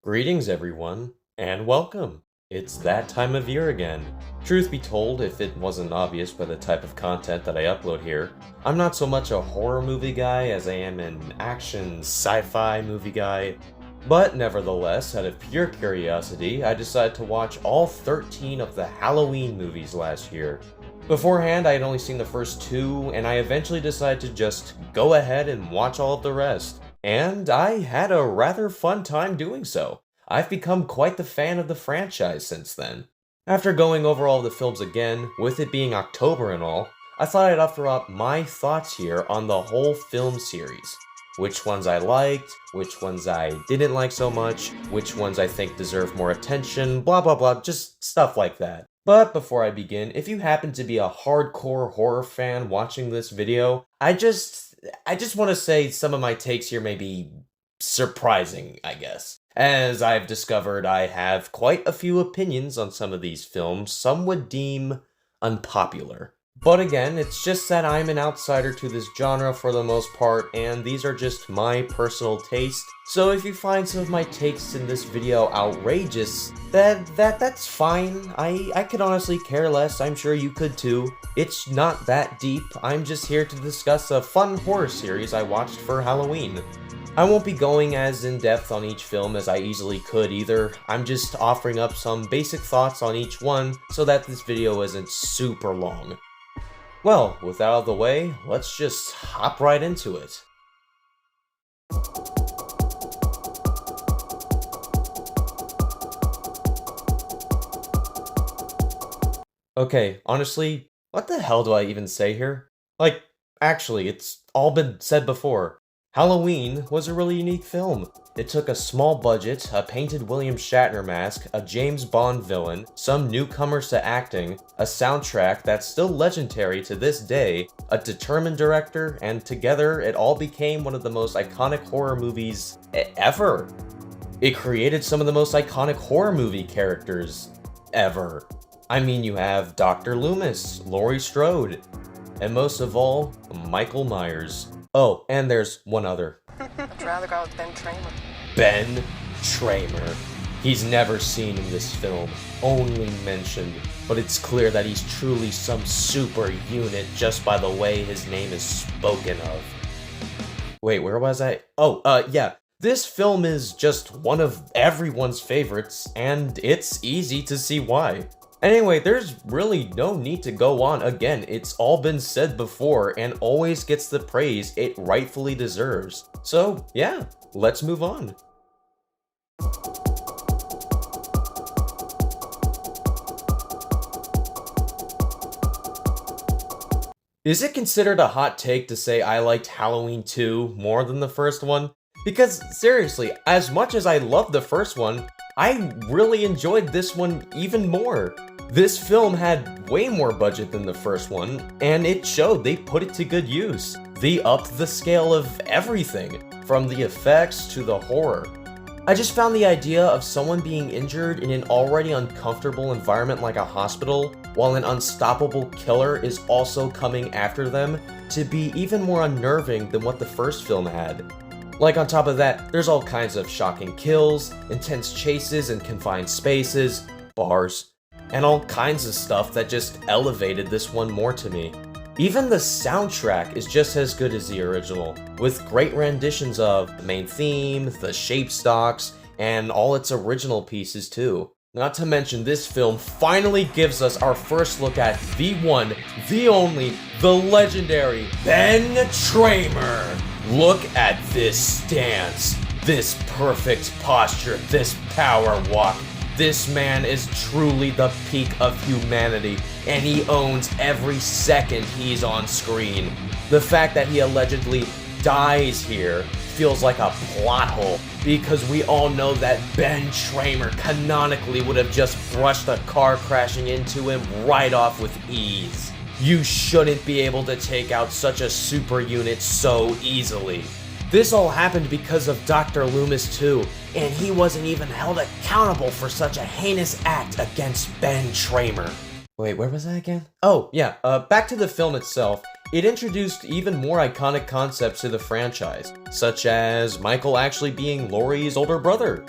Greetings, everyone, and welcome. It's that time of year again. Truth be told, if it wasn't obvious by the type of content that I upload here, I'm not so much a horror movie guy as I am an action sci-fi movie guy. But nevertheless, out of pure curiosity, I decided to watch all 13 of the Halloween movies last year. Beforehand, I had only seen the first 2, and I eventually decided to just go ahead and watch all of the rest. And I had a rather fun time doing so. I've become quite the fan of the franchise since then. After going over all the films again, with it being October and all, I thought I'd offer up my thoughts here on the whole film series. Which ones I liked, which ones I didn't like so much, which ones I think deserve more attention, blah blah blah, just stuff like that. But before I begin, if you happen to be a hardcore horror fan watching this video, I just want to say some of my takes here may be surprising, I guess. As I've discovered, I have quite a few opinions on some of these films some would deem unpopular. But again, it's just that I'm an outsider to this genre for the most part, and these are just my personal taste. So if you find some of my takes in this video outrageous, that's fine. I could honestly care less, I'm sure you could too. It's not that deep, I'm just here to discuss a fun horror series I watched for Halloween. I won't be going as in-depth on each film as I easily could either. I'm just offering up some basic thoughts on each one so that this video isn't super long. Well, with that out of the way, let's just hop right into it. Okay, honestly, what the hell do I even say here? Like, actually, it's all been said before. Halloween was a really unique film. It took a small budget, a painted William Shatner mask, a James Bond villain, some newcomers to acting, a soundtrack that's still legendary to this day, a determined director, and together it all became one of the most iconic horror movies ever. It created some of the most iconic horror movie characters ever. I mean, you have Dr. Loomis, Laurie Strode, and most of all, Michael Myers. Oh, and there's one other. I'd rather go with Ben Tramer. Ben Tramer. He's never seen in this film, only mentioned, but it's clear that he's truly some super unit just by the way his name is spoken of. Wait, where was I? Oh, yeah. This film is just one of everyone's favorites, and it's easy to see why. Anyway, there's really no need to go on. Again, it's all been said before and always gets the praise it rightfully deserves. So, yeah, let's move on. Is it considered a hot take to say I liked Halloween 2 more than the first one? Because seriously, as much as I loved the first one, I really enjoyed this one even more. This film had way more budget than the first one, and it showed they put it to good use. They upped the scale of everything, from the effects to the horror. I just found the idea of someone being injured in an already uncomfortable environment like a hospital, while an unstoppable killer is also coming after them, to be even more unnerving than what the first film had. Like, on top of that, there's all kinds of shocking kills, intense chases in confined spaces, bars, and all kinds of stuff that just elevated this one more to me. Even the soundtrack is just as good as the original, with great renditions of the main theme, the shape stocks, and all its original pieces too. Not to mention, this film finally gives us our first look at the one, the only, the legendary Ben Tramer. Look at this stance, this perfect posture, this power walk. This man is truly the peak of humanity, and he owns every second he's on screen. The fact that he allegedly dies here feels like a plot hole, because we all know that Ben Tramer canonically would have just brushed a car crashing into him right off with ease. You shouldn't be able to take out such a super unit so easily. This all happened because of Dr. Loomis too, and he wasn't even held accountable for such a heinous act against Ben Tramer. Wait, where was I again? Oh, yeah, back to the film itself. It introduced even more iconic concepts to the franchise, such as Michael actually being Laurie's older brother.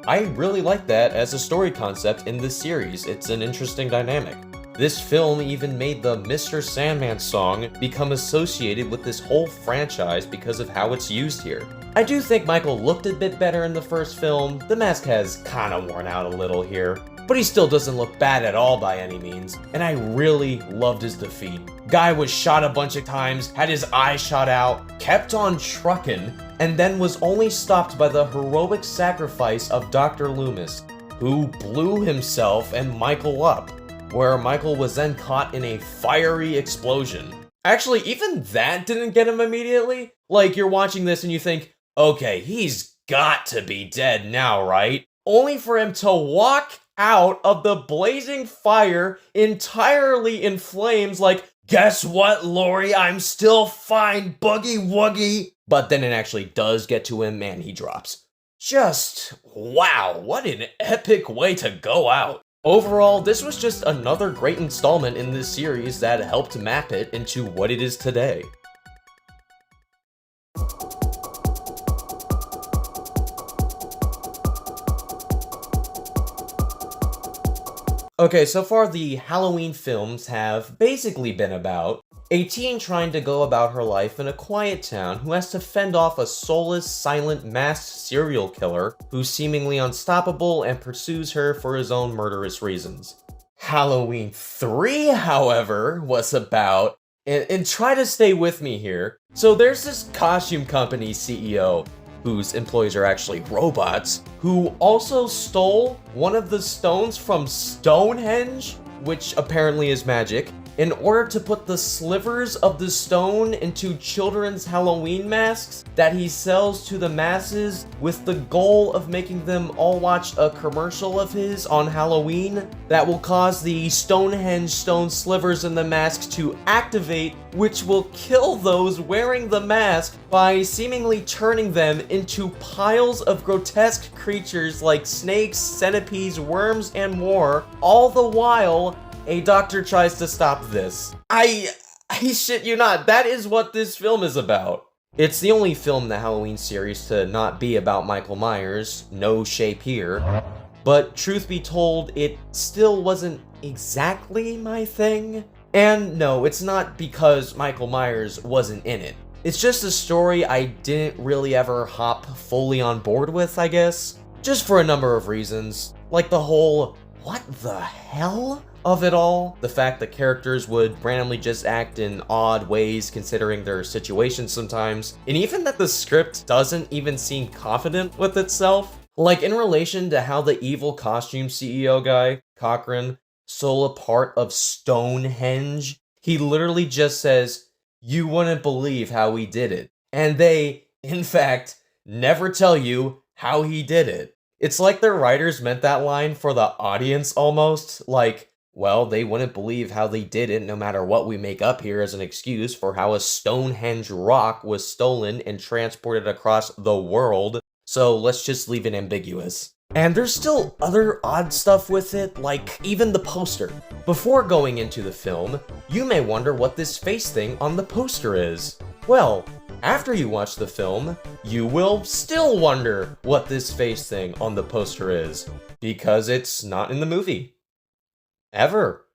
I really like that as a story concept in this series. It's an interesting dynamic. This film even made the Mr. Sandman song become associated with this whole franchise because of how it's used here. I do think Michael looked a bit better in the first film. The mask has kinda worn out a little here, but he still doesn't look bad at all by any means, and I really loved his defeat. Guy was shot a bunch of times, had his eye shot out, kept on trucking, and then was only stopped by the heroic sacrifice of Dr. Loomis, who blew himself and Michael up, where Michael was then caught in a fiery explosion. Actually, even that didn't get him immediately. Like, you're watching this and you think, okay, he's got to be dead now, right? Only for him to walk out of the blazing fire entirely in flames like, guess what, Laurie? I'm still fine, boogie woogie. But then it actually does get to him and he drops. Just, wow, what an epic way to go out. Overall, this was just another great installment in this series that helped map it into what it is today. Okay, so far the Halloween films have basically been about a teen trying to go about her life in a quiet town who has to fend off a soulless, silent, masked serial killer who's seemingly unstoppable and pursues her for his own murderous reasons. Halloween 3, however, was about, and try to stay with me here, so there's this costume company CEO whose employees are actually robots, who also stole one of the stones from Stonehenge, which apparently is magic, in order to put the slivers of the stone into children's Halloween masks that he sells to the masses with the goal of making them all watch a commercial of his on Halloween that will cause the Stonehenge stone slivers in the masks to activate, which will kill those wearing the mask by seemingly turning them into piles of grotesque creatures like snakes, centipedes, worms, and more, all the while a doctor tries to stop this. I shit you not, that is what this film is about. It's the only film in the Halloween series to not be about Michael Myers, no shape here. But truth be told, it still wasn't exactly my thing. And no, it's not because Michael Myers wasn't in it. It's just a story I didn't really ever hop fully on board with, I guess. Just for a number of reasons. Like the whole, what the hell? Of it all, the fact that characters would randomly just act in odd ways considering their situations sometimes, and even that the script doesn't even seem confident with itself. Like in relation to how the evil costume CEO guy, Cochran, stole a part of Stonehenge, he literally just says, "You wouldn't believe how he did it." And they, in fact, never tell you how he did it. It's like their writers meant that line for the audience almost, like, well, they wouldn't believe how they did it no matter what we make up here as an excuse for how a Stonehenge rock was stolen and transported across the world, so let's just leave it ambiguous. And there's still other odd stuff with it, like even the poster. Before going into the film, you may wonder what this face thing on the poster is. Well, after you watch the film, you will still wonder what this face thing on the poster is, because it's not in the movie. Ever.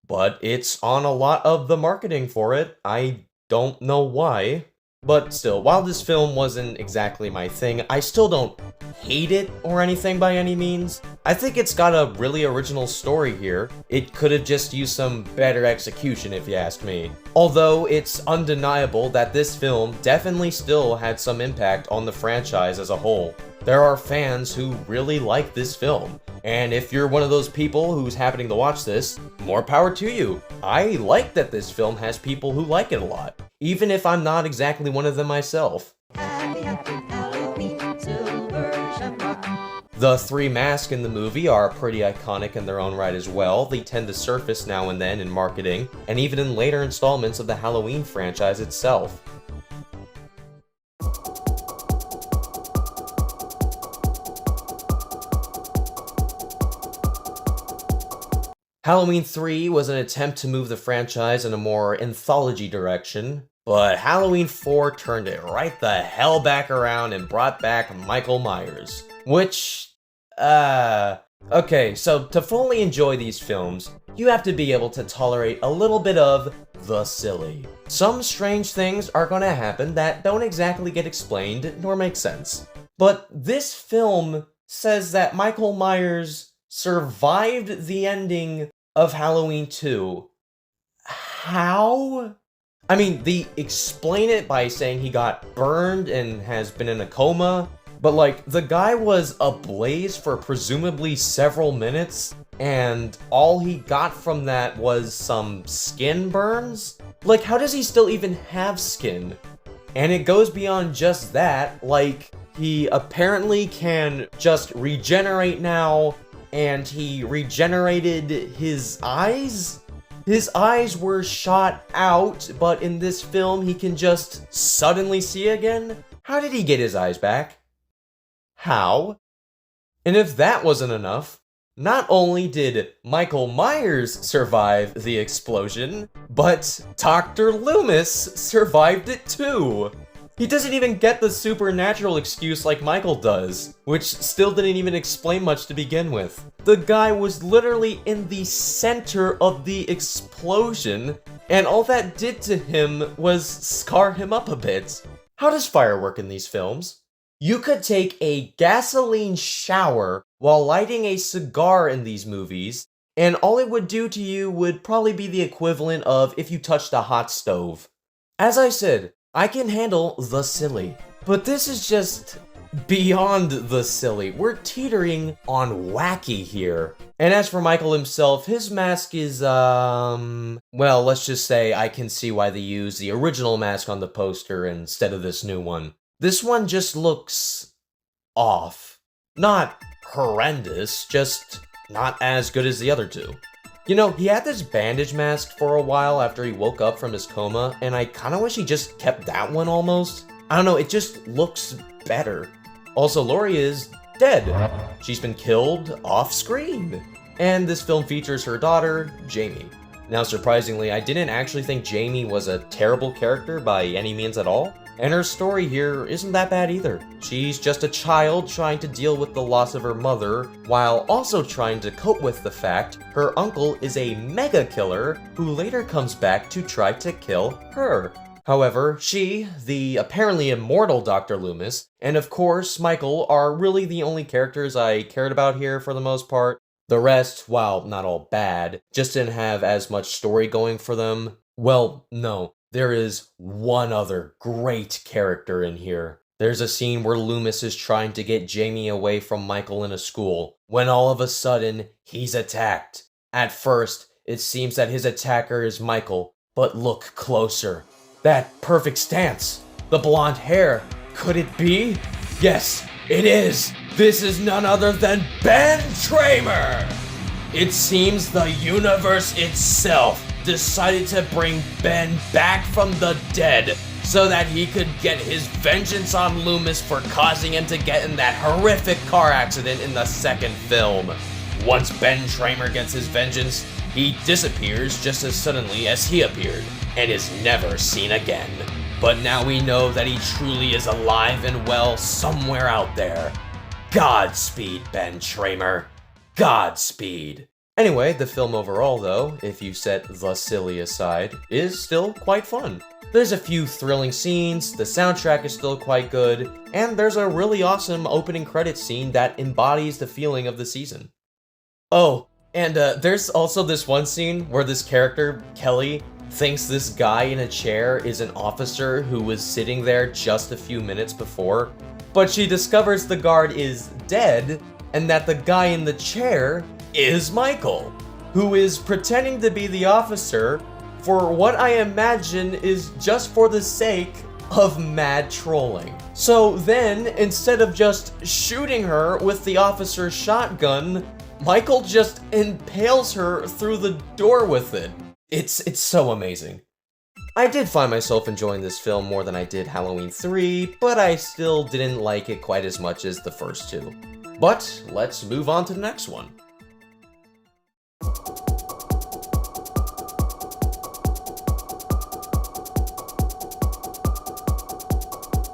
But it's on a lot of the marketing for it. I don't know why. But still, while this film wasn't exactly my thing, I still don't hate it or anything by any means. I think it's got a really original story here. It could have just used some better execution if you ask me. Although it's undeniable that this film definitely still had some impact on the franchise as a whole. There are fans who really like this film. And if you're one of those people who's happening to watch this, more power to you. I like that this film has people who like it a lot, even if I'm not exactly one of them myself. The three masks in the movie are pretty iconic in their own right as well. They tend to surface now and then in marketing, and even in later installments of the Halloween franchise itself. Halloween 3 was an attempt to move the franchise in a more anthology direction, but Halloween 4 turned it right the hell back around and brought back Michael Myers. Which, okay, so to fully enjoy these films, you have to be able to tolerate a little bit of the silly. Some strange things are gonna happen that don't exactly get explained nor make sense. But this film says that Michael Myers survived the ending of Halloween 2. How? I mean, they explain it by saying he got burned and has been in a coma, but like, the guy was ablaze for presumably several minutes, and all he got from that was some skin burns? Like, how does he still even have skin? And it goes beyond just that, like, he apparently can just regenerate now, and he regenerated his eyes? His eyes were shot out, but in this film he can just suddenly see again? How did he get his eyes back? How? And if that wasn't enough, not only did Michael Myers survive the explosion, but Dr. Loomis survived it too! He doesn't even get the supernatural excuse like Michael does, which still didn't even explain much to begin with. The guy was literally in the center of the explosion, and all that did to him was scar him up a bit. How does fire work in these films? You could take a gasoline shower while lighting a cigar in these movies, and all it would do to you would probably be the equivalent of if you touched a hot stove. As I said, I can handle the silly, but this is just beyond the silly. We're teetering on wacky here. And as for Michael himself, his mask is, well, let's just say I can see why they used the original mask on the poster instead of this new one. This one just looks off. Not horrendous, just not as good as the other two. You know, he had this bandage mask for a while after he woke up from his coma, and I kinda wish he just kept that one almost. I don't know, it just looks better. Also, Laurie is dead. She's been killed off screen. And this film features her daughter, Jamie. Now, surprisingly, I didn't actually think Jamie was a terrible character by any means at all. And her story here isn't that bad either. She's just a child trying to deal with the loss of her mother, while also trying to cope with the fact her uncle is a mega killer who later comes back to try to kill her. However, she, the apparently immortal Dr. Loomis, and of course Michael are really the only characters I cared about here for the most part. The rest, while not all bad, just didn't have as much story going for them. Well, no. There is one other great character in here. There's a scene where Loomis is trying to get Jamie away from Michael in a school, when all of a sudden, he's attacked. At first, it seems that his attacker is Michael, but look closer. That perfect stance, the blonde hair, could it be? Yes, it is! This is none other than Ben Tramer! It seems the universe itself decided to bring Ben back from the dead so that he could get his vengeance on Loomis for causing him to get in that horrific car accident in the second film. Once Ben Tramer gets his vengeance, he disappears just as suddenly as he appeared and is never seen again. but now we know that he truly is alive and well somewhere out there. Godspeed, Ben Tramer. Godspeed. Anyway, the film overall, though, if you set the silly aside, is still quite fun. There's a few thrilling scenes, the soundtrack is still quite good, and there's a really awesome opening credits scene that embodies the feeling of the season. Oh, and there's also this one scene where this character, Kelly, thinks this guy in a chair is an officer who was sitting there just a few minutes before, but she discovers the guard is dead, and that the guy in the chair is Michael, who is pretending to be the officer for what I imagine is just for the sake of mad trolling. So then, instead of just shooting her with the officer's shotgun, Michael just impales her through the door with it. It's so amazing. I did find myself enjoying this film more than I did Halloween 3, but I still didn't like it quite as much as the first two. But let's move on to the next one.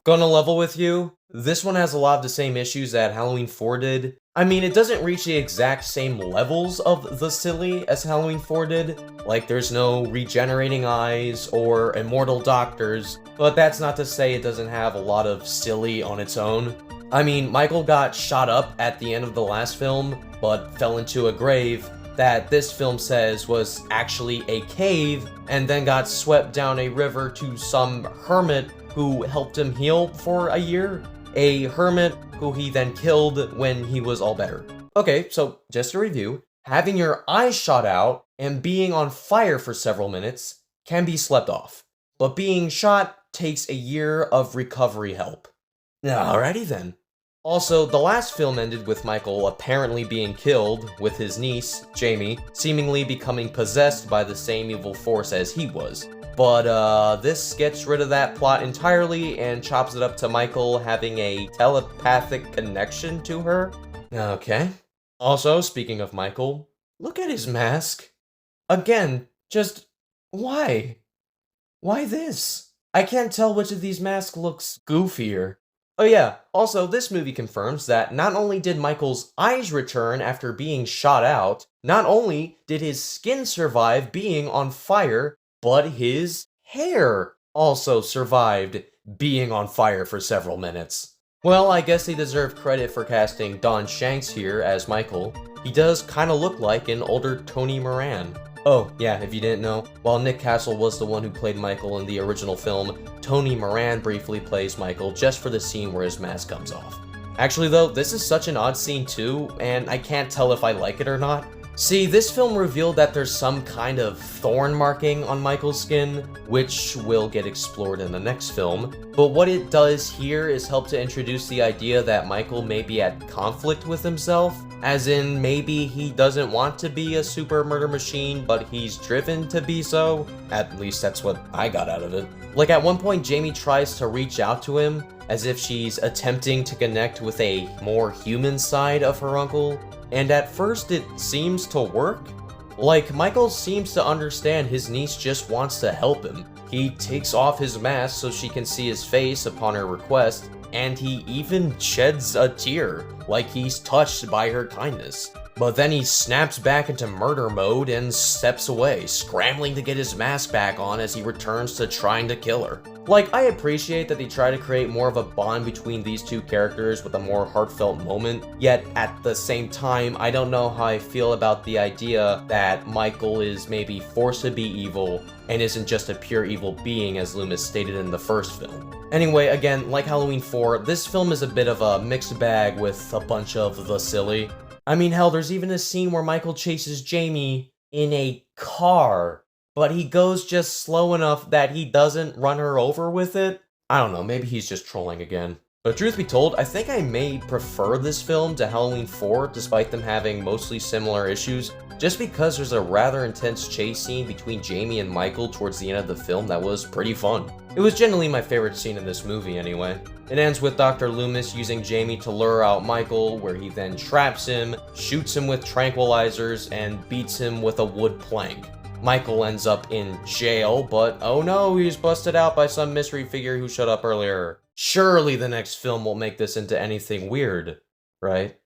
Gonna level with you, this one has a lot of the same issues that Halloween 4 did. I mean, it doesn't reach the exact same levels of the silly as Halloween 4 did, like there's no regenerating eyes or immortal doctors, but that's not to say it doesn't have a lot of silly on its own. I mean, Michael got shot up at the end of the last film, but fell into a grave that this film says was actually a cave, and then got swept down a river to some hermit who helped him heal for a year. A hermit who he then killed when he was all better. Okay, so just to review, having your eyes shot out and being on fire for several minutes can be slept off, but being shot takes a year of recovery help. Alrighty then. Also, the last film ended with Michael apparently being killed, with his niece, Jamie, seemingly becoming possessed by the same evil force as he was. But this gets rid of that plot entirely and chops it up to Michael having a telepathic connection to her. Okay. Also, speaking of Michael, look at his mask. Again, just why? Why this? I can't tell which of these masks looks goofier. Oh yeah, also this movie confirms that not only did Michael's eyes return after being shot out, not only did his skin survive being on fire, but his hair also survived being on fire for several minutes. Well, I guess they deserve credit for casting Don Shanks here as Michael. He does kinda look like an older Tony Moran. Oh, yeah, if you didn't know, while Nick Castle was the one who played Michael in the original film, Tony Moran briefly plays Michael just for the scene where his mask comes off. Actually though, this is such an odd scene too, and I can't tell if I like it or not. See, this film revealed that there's some kind of thorn marking on Michael's skin, which will get explored in the next film, but what it does here is help to introduce the idea that Michael may be at conflict with himself, as in maybe he doesn't want to be a super murder machine, but he's driven to be so. At least that's what I got out of it. Like at one point Jamie tries to reach out to him, as if she's attempting to connect with a more human side of her uncle, and at first it seems to work. Like, Michael seems to understand his niece just wants to help him. He takes off his mask so she can see his face upon her request, and he even sheds a tear, like he's touched by her kindness. But then he snaps back into murder mode and steps away, scrambling to get his mask back on as he returns to trying to kill her. Like, I appreciate that they try to create more of a bond between these two characters with a more heartfelt moment, yet at the same time, I don't know how I feel about the idea that Michael is maybe forced to be evil and isn't just a pure evil being as Loomis stated in the first film. Anyway, again, like Halloween 4, this film is a bit of a mixed bag with a bunch of the silly. I mean, hell, there's even a scene where Michael chases Jamie in a car, but he goes just slow enough that he doesn't run her over with it. I don't know, maybe he's just trolling again. But truth be told, I think I may prefer this film to Halloween 4, despite them having mostly similar issues, just because there's a rather intense chase scene between Jamie and Michael towards the end of the film that was pretty fun. It was generally my favorite scene in this movie anyway. It ends with Dr. Loomis using Jamie to lure out Michael, where he then traps him, shoots him with tranquilizers, and beats him with a wood plank. Michael ends up in jail, but oh no, he's busted out by some mystery figure who showed up earlier. Surely the next film won't make this into anything weird, right?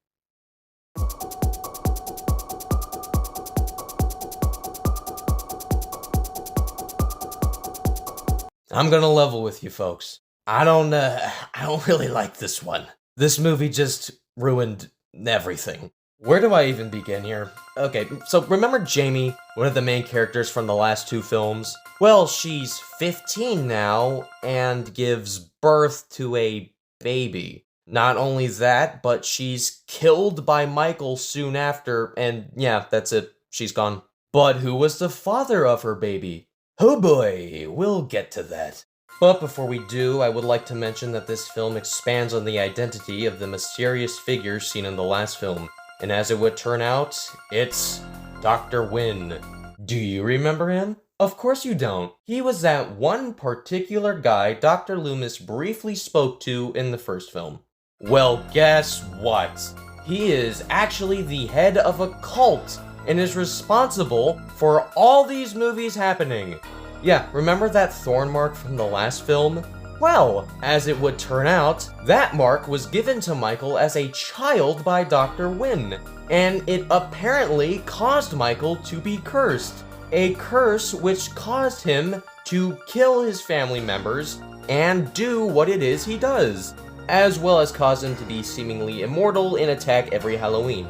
I'm gonna level with you folks. I don't really like this one. This movie just ruined everything. Where do I even begin here? Okay, so remember Jamie, one of the main characters from the last two films? Well, she's 15 now and gives birth to a baby. Not only that, but she's killed by Michael soon after, and yeah, that's it. She's gone. But who was the father of her baby? Oh boy, we'll get to that. But before we do, I would like to mention that this film expands on the identity of the mysterious figure seen in the last film. And as it would turn out, it's Dr. Wynn. Do you remember him? Of course you don't. He was that one particular guy Dr. Loomis briefly spoke to in the first film. Well, guess what? He is actually the head of a cult and is responsible for all these movies happening. Yeah, remember that thorn mark from the last film? Well, as it would turn out, that mark was given to Michael as a child by Dr. Wynn, and it apparently caused Michael to be cursed. A curse which caused him to kill his family members and do what it is he does, as well as cause him to be seemingly immortal and attack every Halloween.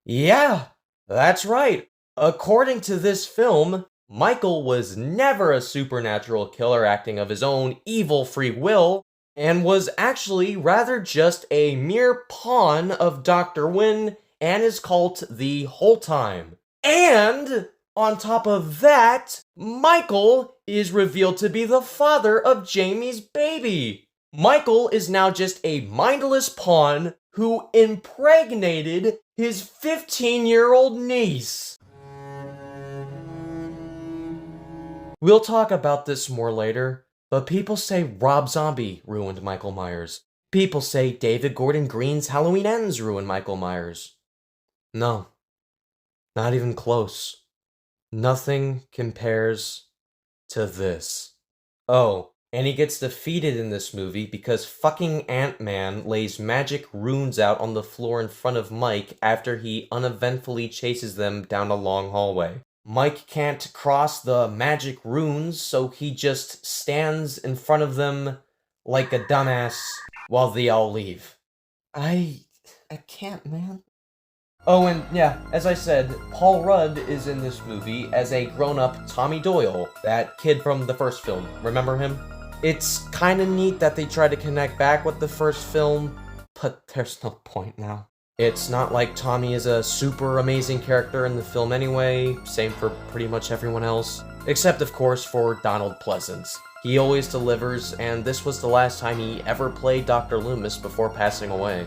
Yeah, that's right. According to this film, Michael was never a supernatural killer acting of his own evil free will, and was actually rather just a mere pawn of Dr. Wynn and his cult the whole time. And on top of that, Michael is revealed to be the father of Jamie's baby. Michael is now just a mindless pawn who impregnated his 15-year-old niece. We'll talk about this more later, but people say Rob Zombie ruined Michael Myers. People say David Gordon Green's Halloween Ends ruined Michael Myers. No, not even close. Nothing compares to this. Oh, and he gets defeated in this movie because fucking Ant-Man lays magic runes out on the floor in front of Mike after he uneventfully chases them down a long hallway. Mike can't cross the magic runes, so he just stands in front of them like a dumbass while they all leave. I can't, man. Oh, and yeah, as I said, Paul Rudd is in this movie as a grown-up Tommy Doyle, that kid from the first film. Remember him? It's kinda neat that they try to connect back with the first film, but there's no point now. It's not like Tommy is a super amazing character in the film anyway, same for pretty much everyone else. Except, of course, for Donald Pleasance. He always delivers, and this was the last time he ever played Dr. Loomis before passing away.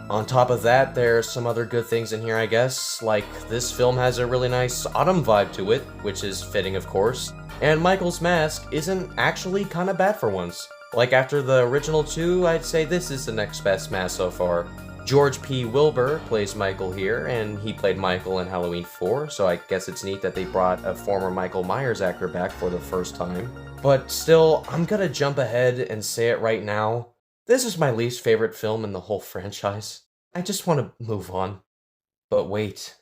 On top of that, there's some other good things in here, I guess, like this film has a really nice autumn vibe to it, which is fitting, of course, and Michael's mask isn't actually kinda bad for once. Like after the original two, I'd say this is the next best mask so far. George P. Wilbur plays Michael here, and he played Michael in Halloween 4, so I guess it's neat that they brought a former Michael Myers actor back for the first time. But still, I'm gonna jump ahead and say it right now. This is my least favorite film in the whole franchise. I just want to move on. But wait.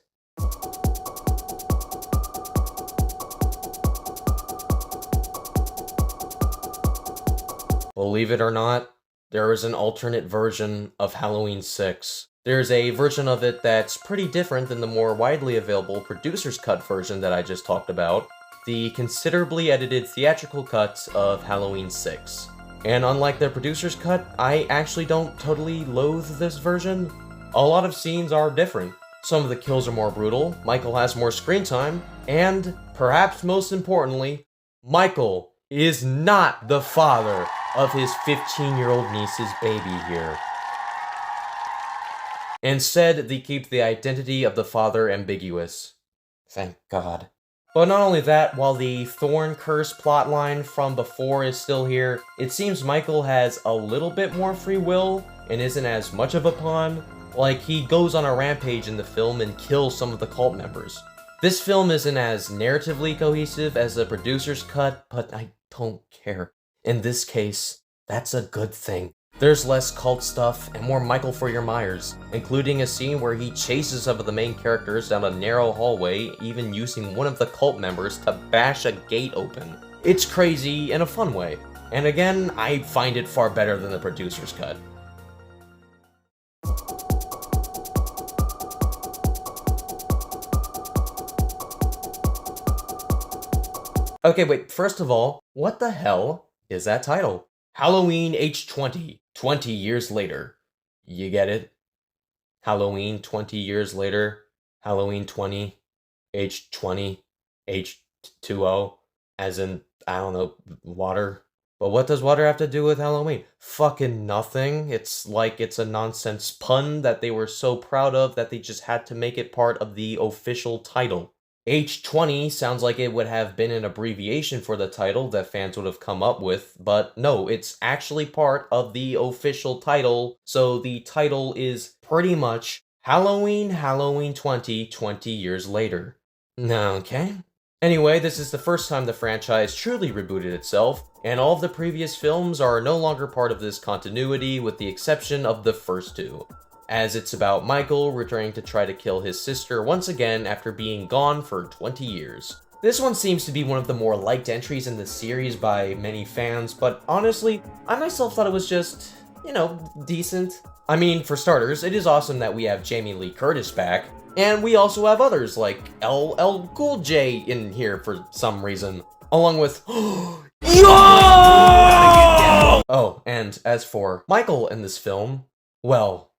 Believe it or not, there is an alternate version of Halloween 6. There's a version of it that's pretty different than the more widely available producer's cut version that I just talked about, the considerably edited theatrical cut of Halloween 6. And unlike the producer's cut, I actually don't totally loathe this version. A lot of scenes are different. Some of the kills are more brutal, Michael has more screen time, and, perhaps most importantly, Michael is not the father of his 15-year-old niece's baby here. Instead, they keep the identity of the father ambiguous. Thank God. But not only that, while the Thorn Curse plotline from before is still here, it seems Michael has a little bit more free will and isn't as much of a pawn. Like, he goes on a rampage in the film and kills some of the cult members. This film isn't as narratively cohesive as the producer's cut, but I don't care. In this case, that's a good thing. There's less cult stuff and more Michael for your Myers, including a scene where he chases some of the main characters down a narrow hallway, even using one of the cult members to bash a gate open. It's crazy in a fun way, and again, I find it far better than the producer's cut. Okay, wait, first of all, what the hell is that title? Halloween H20, 20 years later. You get it? Halloween 20 years later, Halloween 20, H20, H2O, as in, I don't know, water. But what does water have to do with Halloween? Fucking nothing. It's like it's a nonsense pun that they were so proud of that they just had to make it part of the official title. H20 sounds like it would have been an abbreviation for the title that fans would have come up with, but no, it's actually part of the official title, so the title is pretty much Halloween 20 years later. Okay. Anyway, this is the first time the franchise truly rebooted itself, and all of the previous films are no longer part of this continuity with the exception of the first two, as it's about Michael returning to try to kill his sister once again after being gone for 20 years. This one seems to be one of the more liked entries in the series by many fans, but honestly, I myself thought it was just, decent. I mean, for starters, it is awesome that we have Jamie Lee Curtis back, and we also have others like LL Cool J in here for some reason, along with Yo! Oh, and as for Michael in this film, well,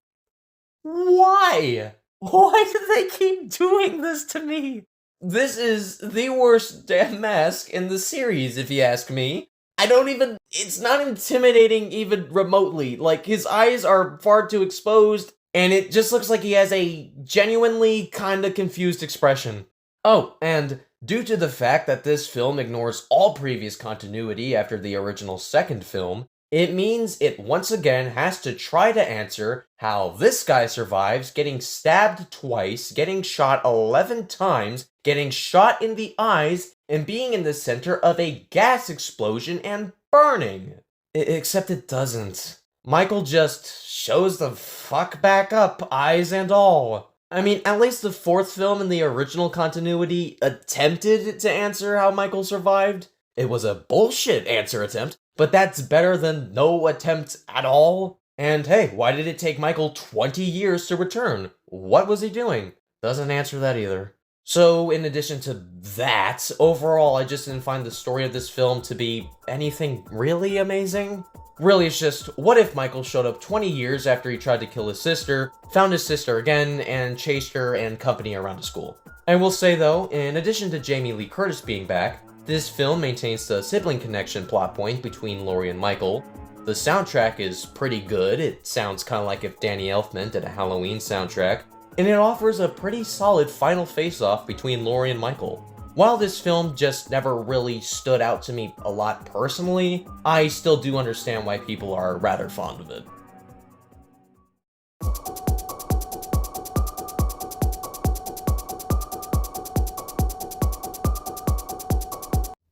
why? Why do they keep doing this to me? This is the worst damn mask in the series, if you ask me. It's not intimidating even remotely. Like, his eyes are far too exposed, and it just looks like he has a genuinely kinda confused expression. Oh, and due to the fact that this film ignores all previous continuity after the original second film, it means it once again has to try to answer how this guy survives getting stabbed twice, getting shot 11 times, getting shot in the eyes, and being in the center of a gas explosion and burning. Except it doesn't. Michael just shows the fuck back up, eyes and all. I mean, at least the fourth film in the original continuity attempted to answer how Michael survived. It was a bullshit answer attempt, but that's better than no attempt at all. And hey, why did it take Michael 20 years to return? What was he doing? Doesn't answer that either. So, in addition to that, overall, I just didn't find the story of this film to be anything really amazing. Really, it's just, what if Michael showed up 20 years after he tried to kill his sister, found his sister again, and chased her and company around to school? I will say though, in addition to Jamie Lee Curtis being back, this film maintains the sibling connection plot point between Laurie and Michael. The soundtrack is pretty good. It sounds kind of like if Danny Elfman did a Halloween soundtrack, and it offers a pretty solid final face-off between Laurie and Michael. While this film just never really stood out to me a lot personally, I still do understand why people are rather fond of it.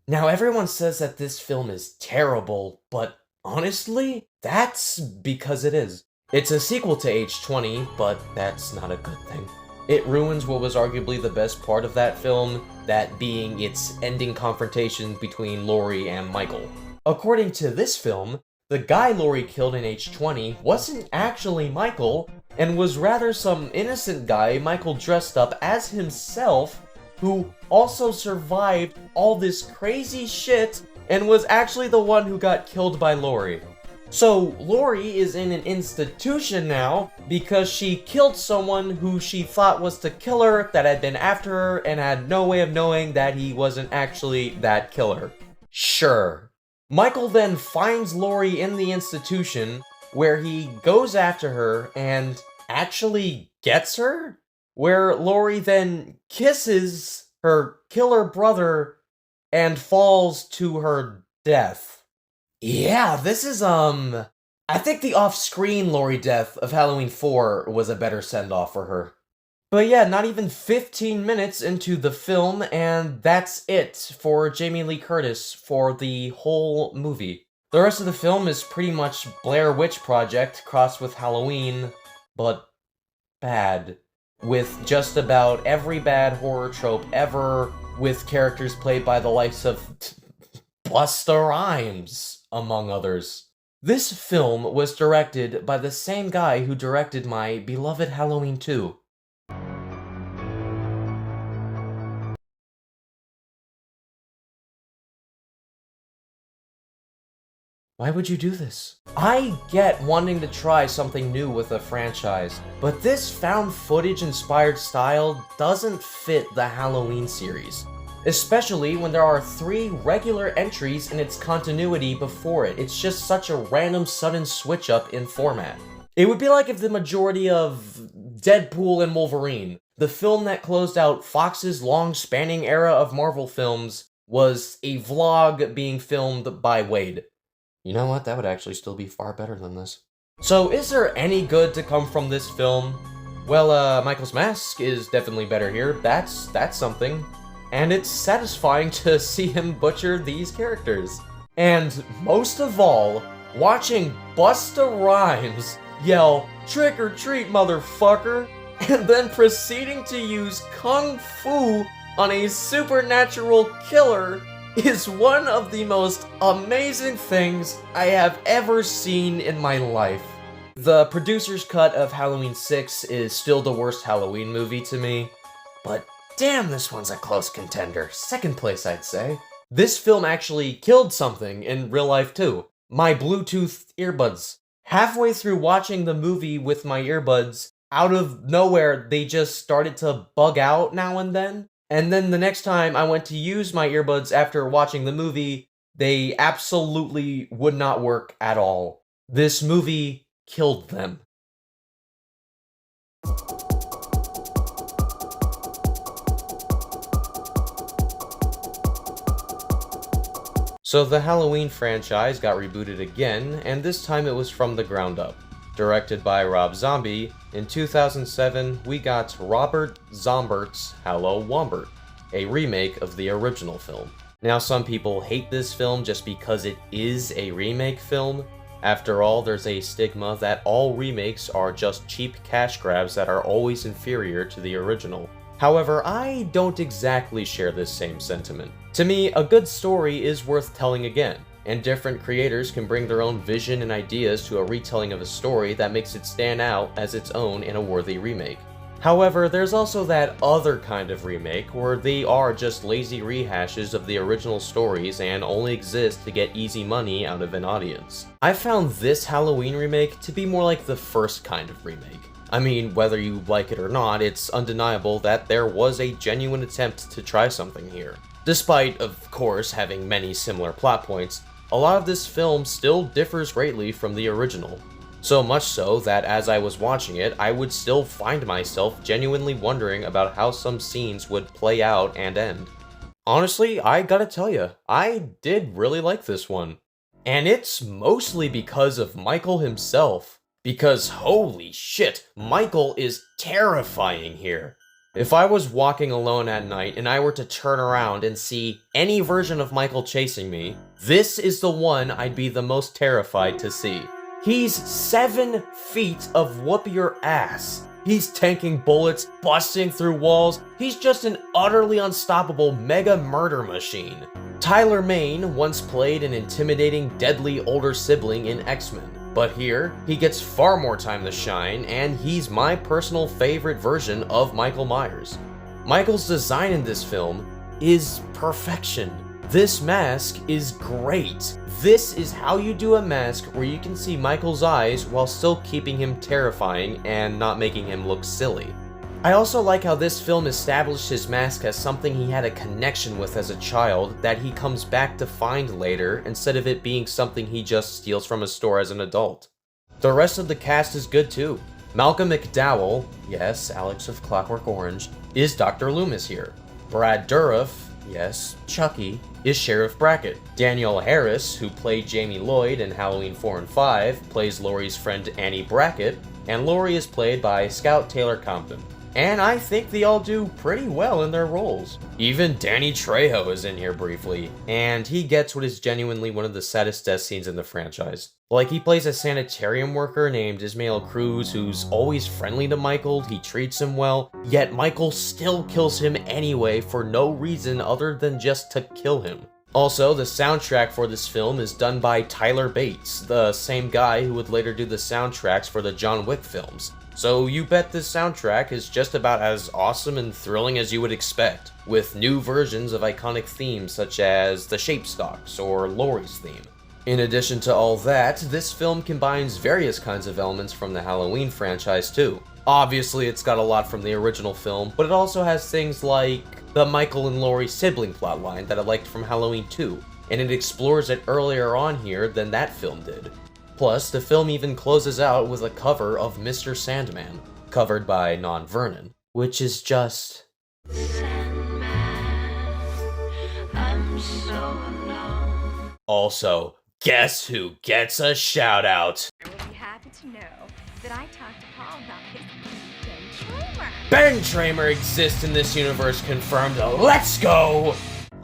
Now, everyone says that this film is terrible, but honestly, that's because it is. It's a sequel to H20, but that's not a good thing. It ruins what was arguably the best part of that film, that being its ending confrontation between Laurie and Michael. According to this film, the guy Laurie killed in H20 wasn't actually Michael, and was rather some innocent guy Michael dressed up as himself, who also survived all this crazy shit and was actually the one who got killed by Laurie. So Laurie is in an institution now because she killed someone who she thought was the killer that had been after her and had no way of knowing that he wasn't actually that killer. Sure. Michael then finds Laurie in the institution where he goes after her and actually gets her? Where Laurie then kisses her killer brother and falls to her death. Yeah, this is, I think the off-screen Laurie death of Halloween 4 was a better send-off for her. But yeah, not even 15 minutes into the film, and that's it for Jamie Lee Curtis for the whole movie. The rest of the film is pretty much Blair Witch Project crossed with Halloween, but bad. With just about every bad horror trope ever, with characters played by the likes of Busta Rhymes, among others. This film was directed by the same guy who directed my beloved Halloween 2. Why would you do this? I get wanting to try something new with a franchise, but this found footage inspired style doesn't fit the Halloween series. Especially when there are 3 regular entries in its continuity before it. It's just such a random sudden switch up in format. It would be like if the majority of Deadpool and Wolverine, the film that closed out Fox's long spanning era of Marvel films, was a vlog being filmed by Wade. You know what? That would actually still be far better than this. So, is there any good to come from this film? Well, Michael's mask is definitely better here. That's something. And it's satisfying to see him butcher these characters. And most of all, watching Busta Rhymes yell, "Trick or treat, motherfucker," and then proceeding to use Kung Fu on a supernatural killer is one of the most amazing things I have ever seen in my life. The producer's cut of Halloween 6 is still the worst Halloween movie to me, but damn, this one's a close contender. Second place, I'd say. This film actually killed something in real life too. My Bluetooth earbuds. Halfway through watching the movie with my earbuds, out of nowhere, they just started to bug out now and then. And then the next time I went to use my earbuds after watching the movie, they absolutely would not work at all. This movie killed them. So the Halloween franchise got rebooted again, and this time it was from the ground up. Directed by Rob Zombie, in 2007 we got Robert Zombert's Hallow Wombert, a remake of the original film. Now some people hate this film just because it is a remake film. After all, there's a stigma that all remakes are just cheap cash grabs that are always inferior to the original. However, I don't exactly share this same sentiment. To me, a good story is worth telling again, and different creators can bring their own vision and ideas to a retelling of a story that makes it stand out as its own in a worthy remake. However, there's also that other kind of remake where they are just lazy rehashes of the original stories and only exist to get easy money out of an audience. I found this Halloween remake to be more like the first kind of remake. I mean, whether you like it or not, it's undeniable that there was a genuine attempt to try something here. Despite, of course, having many similar plot points, a lot of this film still differs greatly from the original. So much so that as I was watching it, I would still find myself genuinely wondering about how some scenes would play out and end. Honestly, I gotta tell you, I did really like this one. And it's mostly because of Michael himself. Because holy shit, Michael is terrifying here. If I was walking alone at night and I were to turn around and see any version of Michael chasing me, this is the one I'd be the most terrified to see. He's 7 feet of whoop your ass. He's tanking bullets, busting through walls. He's just an utterly unstoppable mega murder machine. Tyler Mane once played an intimidating, deadly older sibling in X-Men. But here, he gets far more time to shine, and he's my personal favorite version of Michael Myers. Michael's design in this film is perfection. This mask is great. This is how you do a mask where you can see Michael's eyes while still keeping him terrifying and not making him look silly. I also like how this film established his mask as something he had a connection with as a child that he comes back to find later, instead of it being something he just steals from a store as an adult. The rest of the cast is good too. Malcolm McDowell, yes, Alex of Clockwork Orange, is Dr. Loomis here. Brad Dourif, yes, Chucky, is Sheriff Brackett. Danielle Harris, who played Jamie Lloyd in Halloween 4 and 5, plays Laurie's friend Annie Brackett, and Laurie is played by Scout Taylor Compton. and I think they all do pretty well in their roles. Even Danny Trejo is in here briefly, and he gets what is genuinely one of the saddest death scenes in the franchise. Like, he plays a sanitarium worker named Ismael Cruz who's always friendly to Michael, he treats him well, yet Michael still kills him anyway for no reason other than just to kill him. Also, the soundtrack for this film is done by Tyler Bates, the same guy who would later do the soundtracks for the John Wick films. So you bet this soundtrack is just about as awesome and thrilling as you would expect, with new versions of iconic themes such as the Shapestocks or Laurie's theme. In addition to all that, this film combines various kinds of elements from the Halloween franchise too. Obviously, it's got a lot from the original film, but it also has things like the Michael and Laurie sibling plotline that I liked from Halloween 2, and it explores it earlier on here than that film did. Plus, the film even closes out with a cover of Mr. Sandman, covered by Non Vernon, which is just... Sandman, I'm so alone. Also, guess who gets a shout out? You will be happy to know that I talked to Paul about his Ben Tramer. Ben Tramer exists in this universe, confirmed. Let's go!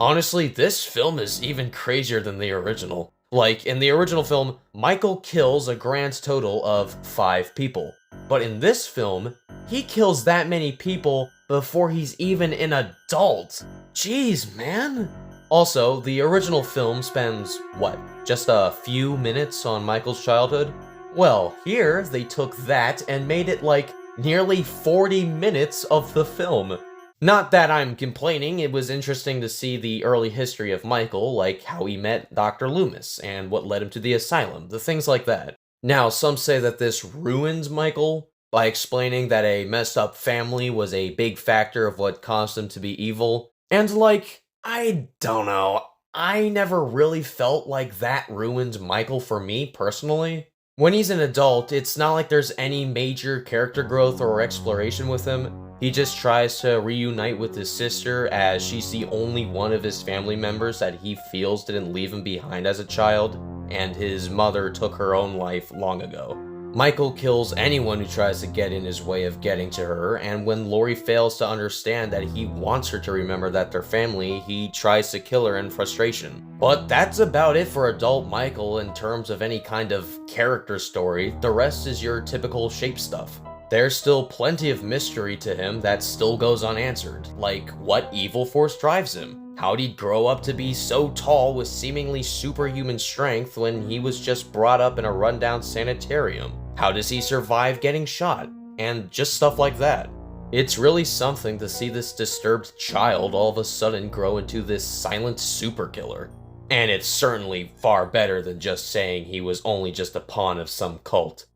Honestly, this film is even crazier than the original. Like, in the original film, Michael kills a grand total of 5 people. But in this film, he kills that many people before he's even an adult. Jeez, man. Also, the original film spends, what, just a few minutes on Michael's childhood? Well, here, they took that and made it like nearly 40 minutes of the film. Not that I'm complaining, it was interesting to see the early history of Michael, like how he met Dr. Loomis, and what led him to the asylum, the things like that. Now, some say that this ruined Michael, by explaining that a messed up family was a big factor of what caused him to be evil, and like, I don't know, I never really felt like that ruined Michael for me, personally. When he's an adult, it's not like there's any major character growth or exploration with him. He just tries to reunite with his sister, as she's the only one of his family members that he feels didn't leave him behind as a child, and his mother took her own life long ago. Michael kills anyone who tries to get in his way of getting to her, and when Laurie fails to understand that he wants her to remember that they're family, he tries to kill her in frustration. But that's about it for adult Michael in terms of any kind of character story. The rest is your typical shape stuff. There's still plenty of mystery to him that still goes unanswered, like what evil force drives him? How'd he grow up to be so tall with seemingly superhuman strength when he was just brought up in a rundown sanitarium? How does he survive getting shot? And just stuff like that. It's really something to see this disturbed child all of a sudden grow into this silent super killer. And it's certainly far better than just saying he was only just a pawn of some cult.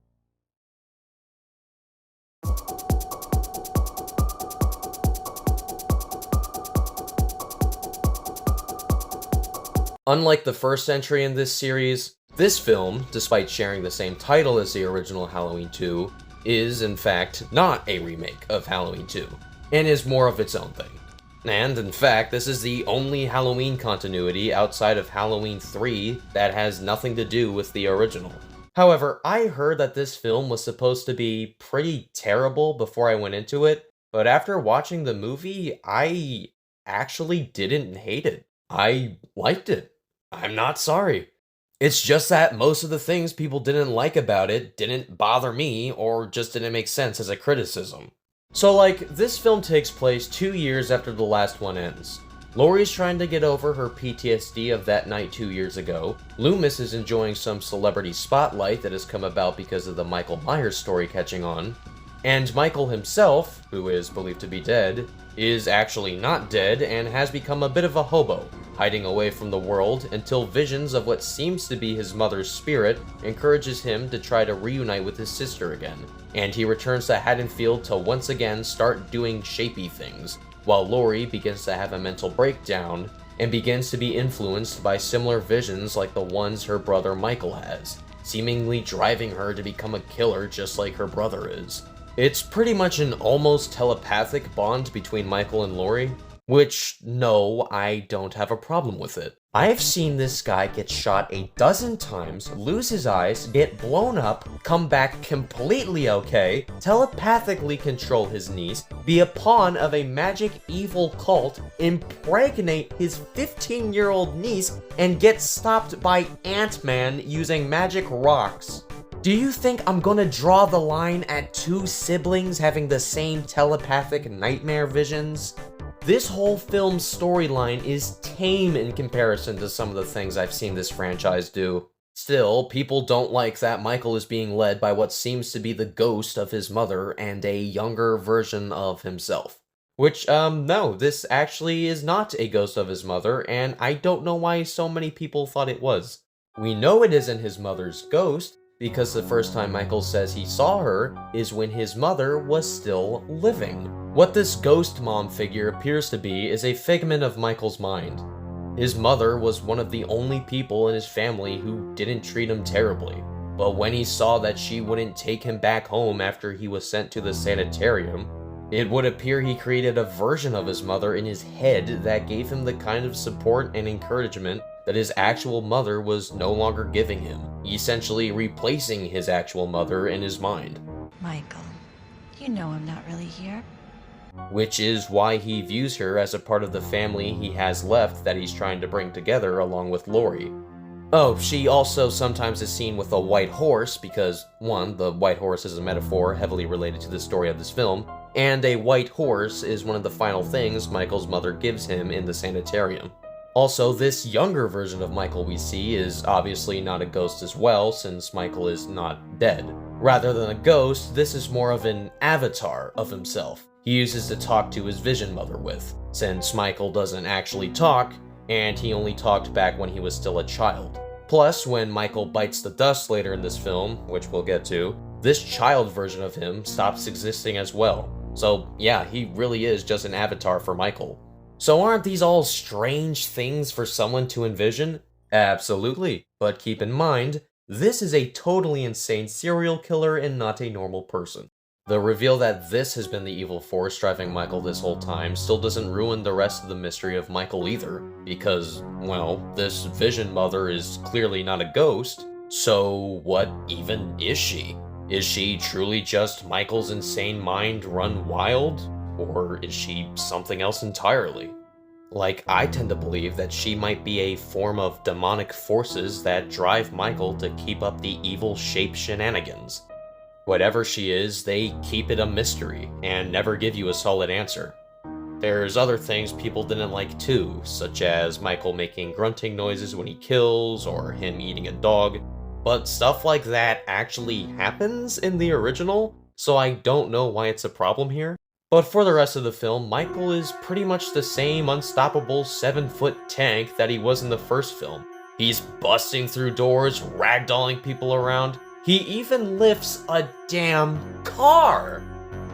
Unlike the first entry in this series, this film, despite sharing the same title as the original Halloween 2, is in fact not a remake of Halloween 2, and is more of its own thing. And in fact, this is the only Halloween continuity outside of Halloween 3 that has nothing to do with the original. However, I heard that this film was supposed to be pretty terrible before I went into it, but after watching the movie, I actually didn't hate it. I liked it. I'm not sorry. It's just that most of the things people didn't like about it didn't bother me, or just didn't make sense as a criticism. So like, this film takes place 2 years after the last one ends. Laurie's trying to get over her PTSD of that night 2 years ago, Loomis is enjoying some celebrity spotlight that has come about because of the Michael Myers story catching on, and Michael himself, who is believed to be dead, is actually not dead and has become a bit of a hobo, hiding away from the world until visions of what seems to be his mother's spirit encourages him to try to reunite with his sister again, and he returns to Haddonfield to once again start doing shapey things, while Laurie begins to have a mental breakdown and begins to be influenced by similar visions like the ones her brother Michael has, seemingly driving her to become a killer just like her brother is. It's pretty much an almost telepathic bond between Michael and Laurie. Which, no, I don't have a problem with it. I've seen this guy get shot a dozen times, lose his eyes, get blown up, come back completely okay, telepathically control his niece, be a pawn of a magic evil cult, impregnate his 15-year-old niece, and get stopped by Ant-Man using magic rocks. Do you think I'm gonna draw the line at two siblings having the same telepathic nightmare visions? This whole film's storyline is tame in comparison to some of the things I've seen this franchise do. Still, people don't like that Michael is being led by what seems to be the ghost of his mother and a younger version of himself. Which, no, this actually is not a ghost of his mother, and I don't know why so many people thought it was. We know it isn't his mother's ghost, because the first time Michael says he saw her is when his mother was still living. What this ghost mom figure appears to be is a figment of Michael's mind. His mother was one of the only people in his family who didn't treat him terribly, but when he saw that she wouldn't take him back home after he was sent to the sanitarium, it would appear he created a version of his mother in his head that gave him the kind of support and encouragement that his actual mother was no longer giving him, essentially replacing his actual mother in his mind. Michael, you know I'm not really here. Which is why he views her as a part of the family he has left that he's trying to bring together along with Lori. Oh, she also sometimes is seen with a white horse because, one, the white horse is a metaphor heavily related to the story of this film, and a white horse is one of the final things Michael's mother gives him in the sanitarium. Also, this younger version of Michael we see is obviously not a ghost as well, since Michael is not dead. Rather than a ghost, this is more of an avatar of himself he uses to talk to his vision mother with, since Michael doesn't actually talk, and he only talked back when he was still a child. Plus, when Michael bites the dust later in this film, which we'll get to, this child version of him stops existing as well. So yeah, he really is just an avatar for Michael. So aren't these all strange things for someone to envision? Absolutely, but keep in mind, this is a totally insane serial killer and not a normal person. The reveal that this has been the evil force driving Michael this whole time still doesn't ruin the rest of the mystery of Michael either, because, well, this vision mother is clearly not a ghost, so what even is she? Is she truly just Michael's insane mind run wild? Or is she something else entirely? Like, I tend to believe that she might be a form of demonic forces that drive Michael to keep up the evil shape shenanigans. Whatever she is, they keep it a mystery and never give you a solid answer. There's other things people didn't like too, such as Michael making grunting noises when he kills, or him eating a dog, but stuff like that actually happens in the original, so I don't know why it's a problem here. But for the rest of the film, Michael is pretty much the same unstoppable 7-foot tank that he was in the first film. He's busting through doors, ragdolling people around. He even lifts a damn car!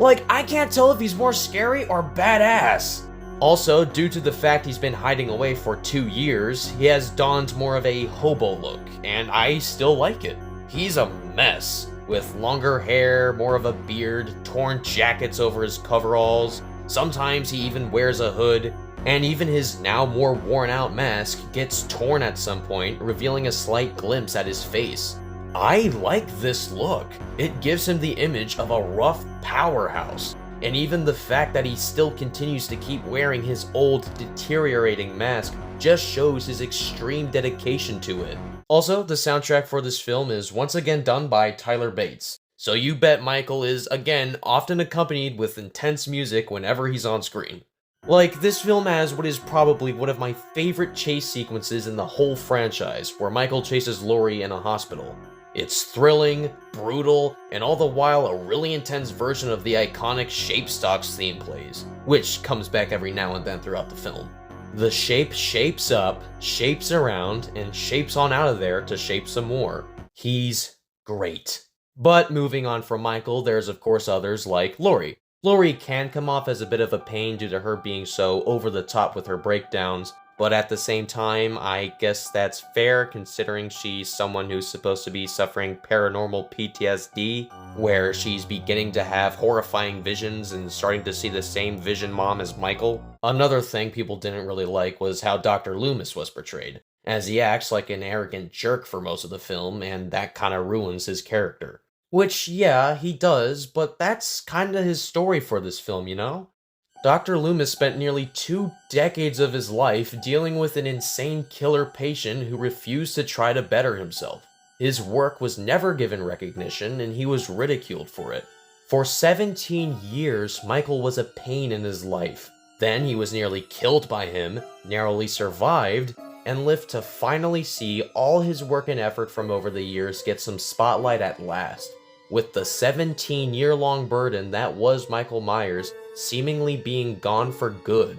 Like, I can't tell if he's more scary or badass. Also, due to the fact he's been hiding away for 2 years, he has donned more of a hobo look, and I still like it. He's a mess, with longer hair, more of a beard, torn jackets over his coveralls. Sometimes he even wears a hood, and even his now more worn out mask gets torn at some point, revealing a slight glimpse at his face. I like this look. It gives him the image of a rough powerhouse, and even the fact that he still continues to keep wearing his old, deteriorating mask just shows his extreme dedication to it. Also, the soundtrack for this film is once again done by Tyler Bates, so you bet Michael is, again, often accompanied with intense music whenever he's on screen. Like, this film has what is probably one of my favorite chase sequences in the whole franchise, where Michael chases Lori in a hospital. It's thrilling, brutal, and all the while a really intense version of the iconic Shape Stocks theme plays, which comes back every now and then throughout the film. The shape shapes up, shapes around, and shapes on out of there to shape some more. He's great. But moving on from Michael, there's of course others like Lori. Lori can come off as a bit of a pain due to her being so over the top with her breakdowns, but at the same time, I guess that's fair considering she's someone who's supposed to be suffering paranormal PTSD, where she's beginning to have horrifying visions and starting to see the same vision mom as Michael. Another thing people didn't really like was how Dr. Loomis was portrayed, as he acts like an arrogant jerk for most of the film, and that kinda ruins his character. Which, yeah, he does, but that's kinda his story for this film, you know? Dr. Loomis spent nearly 2 decades of his life dealing with an insane killer patient who refused to try to better himself. His work was never given recognition, and he was ridiculed for it. For 17 years, Michael was a pain in his life. Then he was nearly killed by him, narrowly survived, and lived to finally see all his work and effort from over the years get some spotlight at last. With the 17-year-long burden that was Michael Myers seemingly being gone for good.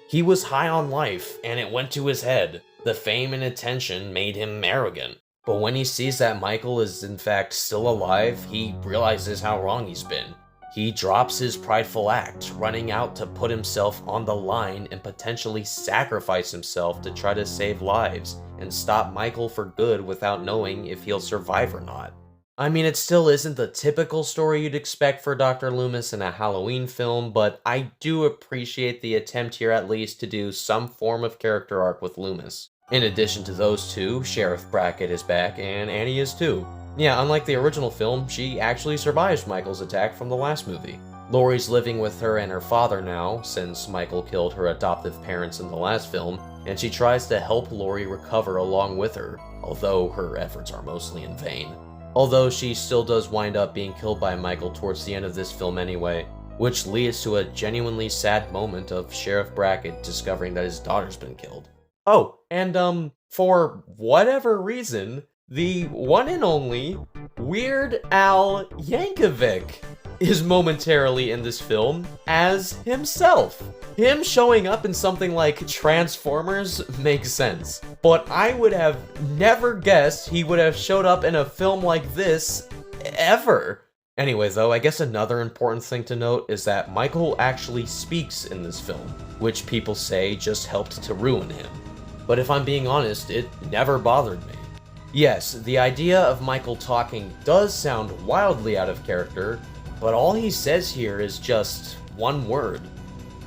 He was high on life, and it went to his head. The fame and attention made him arrogant. But when he sees that Michael is in fact still alive, he realizes how wrong he's been. He drops his prideful act, running out to put himself on the line and potentially sacrifice himself to try to save lives and stop Michael for good without knowing if he'll survive or not. I mean, it still isn't the typical story you'd expect for Dr. Loomis in a Halloween film, but I do appreciate the attempt here at least to do some form of character arc with Loomis. In addition to those two, Sheriff Brackett is back, and Annie is too. Yeah, unlike the original film, she actually survives Michael's attack from the last movie. Laurie's living with her and her father now, since Michael killed her adoptive parents in the last film, and she tries to help Laurie recover along with her, although her efforts are mostly in vain. Although she still does wind up being killed by Michael towards the end of this film anyway, which leads to a genuinely sad moment of Sheriff Brackett discovering that his daughter's been killed. Oh, and for whatever reason, the one and only Weird Al Yankovic is momentarily in this film as himself. Him showing up in something like Transformers makes sense, but I would have never guessed he would have showed up in a film like this, ever. Anyway though, I guess another important thing to note is that Michael actually speaks in this film, which people say just helped to ruin him. But if I'm being honest, it never bothered me. Yes, the idea of Michael talking does sound wildly out of character, but all he says here is just one word.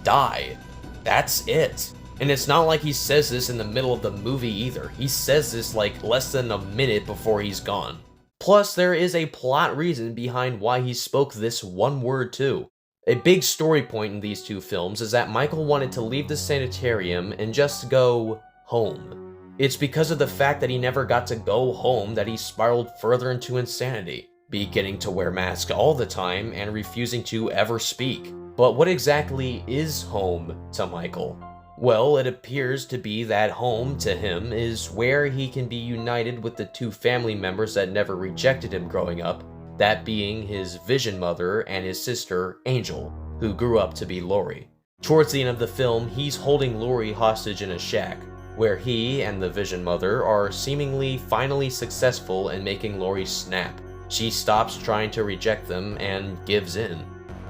Die. That's it. And it's not like he says this in the middle of the movie either. He says this like less than a minute before he's gone. Plus, there is a plot reason behind why he spoke this one word too. A big story point in these two films is that Michael wanted to leave the sanitarium and just go home. It's because of the fact that he never got to go home that he spiraled further into insanity, beginning to wear masks all the time and refusing to ever speak. But what exactly is home to Michael? Well, it appears to be that home to him is where he can be united with the two family members that never rejected him growing up, that being his Vision mother and his sister, Angel, who grew up to be Laurie. Towards the end of the film, he's holding Laurie hostage in a shack, where he and the Vision mother are seemingly finally successful in making Laurie snap. She stops trying to reject them and gives in.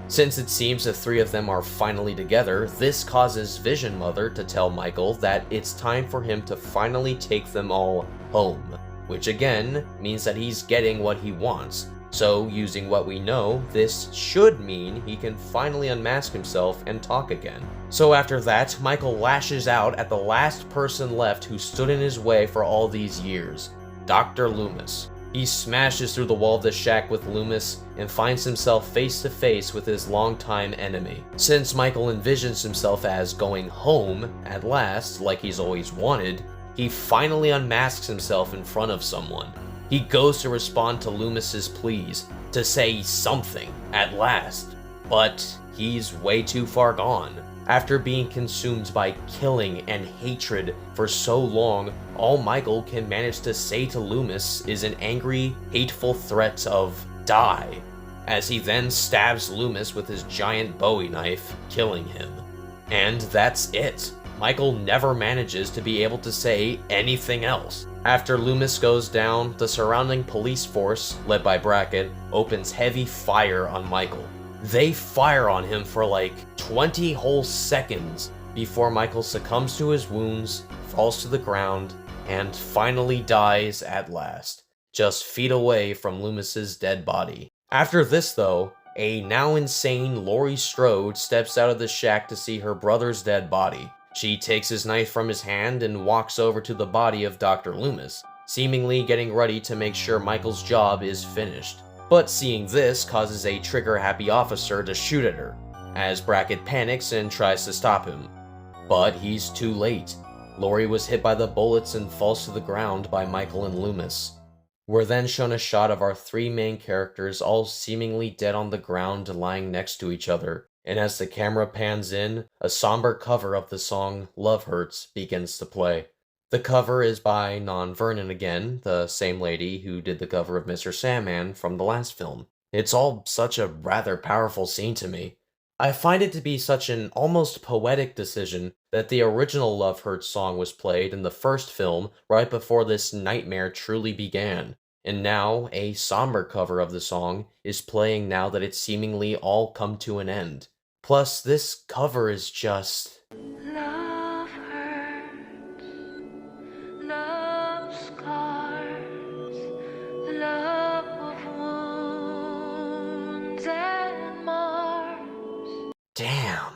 Since it seems the three of them are finally together, this causes Vision Mother to tell Michael that it's time for him to finally take them all home, which again means that he's getting what he wants. So, using what we know, this should mean he can finally unmask himself and talk again. So after that, Michael lashes out at the last person left who stood in his way for all these years, Dr. Loomis. He smashes through the wall of the shack with Loomis and finds himself face to face with his longtime enemy. Since Michael envisions himself as going home, at last, like he's always wanted, he finally unmasks himself in front of someone. He goes to respond to Loomis's pleas, to say something, at last. But he's way too far gone. After being consumed by killing and hatred for so long, all Michael can manage to say to Loomis is an angry, hateful threat of die, as he then stabs Loomis with his giant Bowie knife, killing him. And that's it. Michael never manages to be able to say anything else. After Loomis goes down, the surrounding police force, led by Brackett, opens heavy fire on Michael. They fire on him for like 20 whole seconds, before Michael succumbs to his wounds, falls to the ground, and finally dies at last, just feet away from Loomis's dead body. After this though, a now insane Laurie Strode steps out of the shack to see her brother's dead body. She takes his knife from his hand and walks over to the body of Dr. Loomis, seemingly getting ready to make sure Michael's job is finished. But seeing this causes a trigger-happy officer to shoot at her, as Brackett panics and tries to stop him. But he's too late. Laurie was hit by the bullets and falls to the ground by Michael and Loomis. We're then shown a shot of our three main characters all seemingly dead on the ground lying next to each other, and as the camera pans in, a somber cover of the song Love Hurts begins to play. The cover is by Non Vernon again, the same lady who did the cover of Mr. Sandman from the last film. It's all such a rather powerful scene to me. I find it to be such an almost poetic decision that the original Love Hurts song was played in the first film right before this nightmare truly began, and now a somber cover of the song is playing now that it's seemingly all come to an end. Plus, this cover is just... Love hurts, love scars, love of wounds and mars. Damn.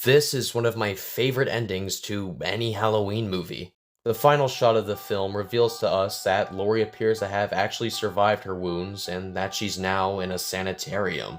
This is one of my favorite endings to any Halloween movie. The final shot of the film reveals to us that Laurie appears to have actually survived her wounds and that she's now in a sanitarium.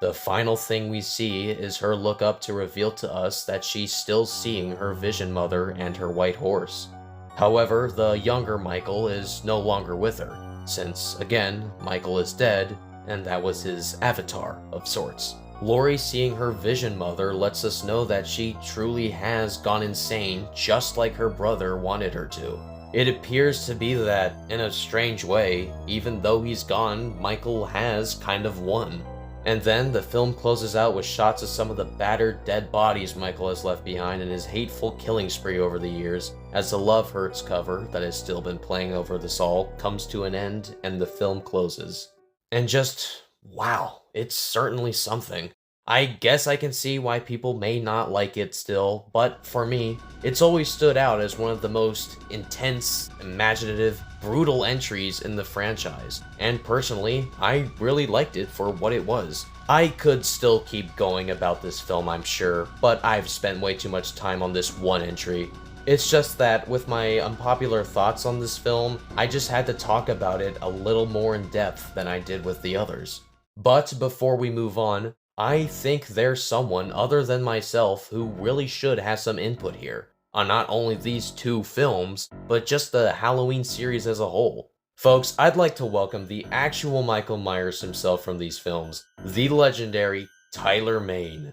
The final thing we see is her look up to reveal to us that she's still seeing her Vision Mother and her white horse. However, the younger Michael is no longer with her, since, again, Michael is dead, and that was his avatar of sorts. Laurie seeing her Vision Mother lets us know that she truly has gone insane just like her brother wanted her to. It appears to be that, in a strange way, even though he's gone, Michael has kind of won. And then the film closes out with shots of some of the battered dead bodies Michael has left behind in his hateful killing spree over the years, as the Love Hurts cover that has still been playing over this all comes to an end and the film closes. And just, wow, it's certainly something. I guess I can see why people may not like it still, but for me, it's always stood out as one of the most intense, imaginative, brutal entries in the franchise, and personally, I really liked it for what it was. I could still keep going about this film, I'm sure, but I've spent way too much time on this one entry. It's just that with my unpopular thoughts on this film, I just had to talk about it a little more in depth than I did with the others. But before we move on, I think there's someone other than myself who really should have some input here, on not only these two films, but just the Halloween series as a whole. Folks, I'd like to welcome the actual Michael Myers himself from these films, the legendary Tyler Main.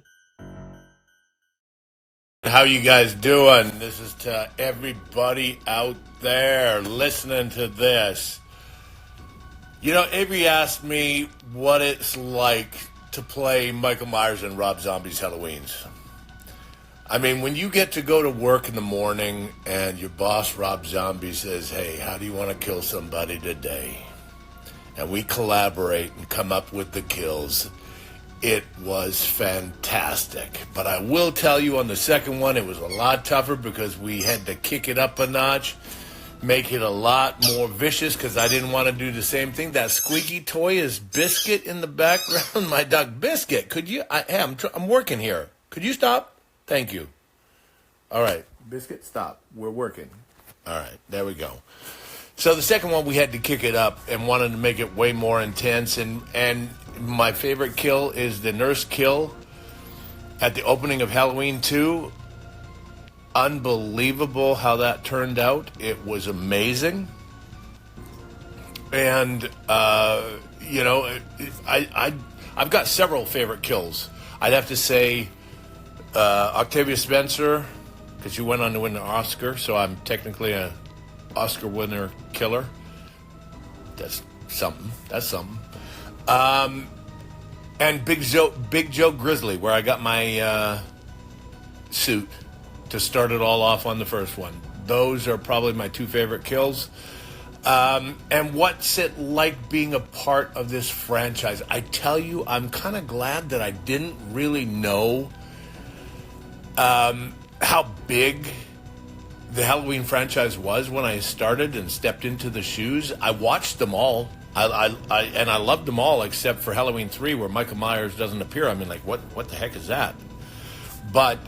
How you guys doing? This is to everybody out there listening to this. You know, Avery asked me what it's like to play Michael Myers in Rob Zombie's Halloweens. I mean, when you get to go to work in the morning and your boss, Rob Zombie, says, hey, how do you want to kill somebody today? And we collaborate and come up with the kills. It was fantastic. But I will tell you on the second one, it was a lot tougher because we had to kick it up a notch, make it a lot more vicious because I didn't want to do the same thing. That squeaky toy is Biscuit in the background. My dog Biscuit, could you? I'm working here. Could you stop? Thank you. All right, Biscuit, stop. We're working. All right, there we go. So the second one, we had to kick it up and wanted to make it way more intense. And my favorite kill is the nurse kill at the opening of Halloween 2. Unbelievable how that turned out. It was amazing. And, you know, I've got several favorite kills. I'd have to say Octavia Spencer, because she went on to win an Oscar, so I'm technically an Oscar winner killer. That's something. And Big Joe Grizzly, where I got my suit to start it all off on the first one. Those are probably my two favorite kills. And what's it like being a part of this franchise? I tell you, I'm kind of glad that I didn't really know how big the Halloween franchise was when I started and stepped into the shoes. I watched them all. I loved them all except for Halloween 3 where Michael Myers doesn't appear. I mean, like, what the heck is that? But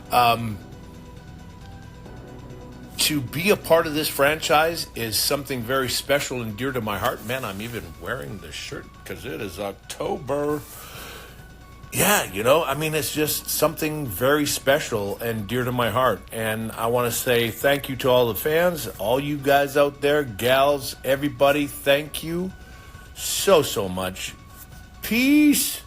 to be a part of this franchise is something very special and dear to my heart. Man, I'm even wearing the shirt because it is October. Yeah, I mean, it's just something very special and dear to my heart. And I want to say thank you to all the fans, all you guys out there, gals, everybody. Thank you so much. Peace.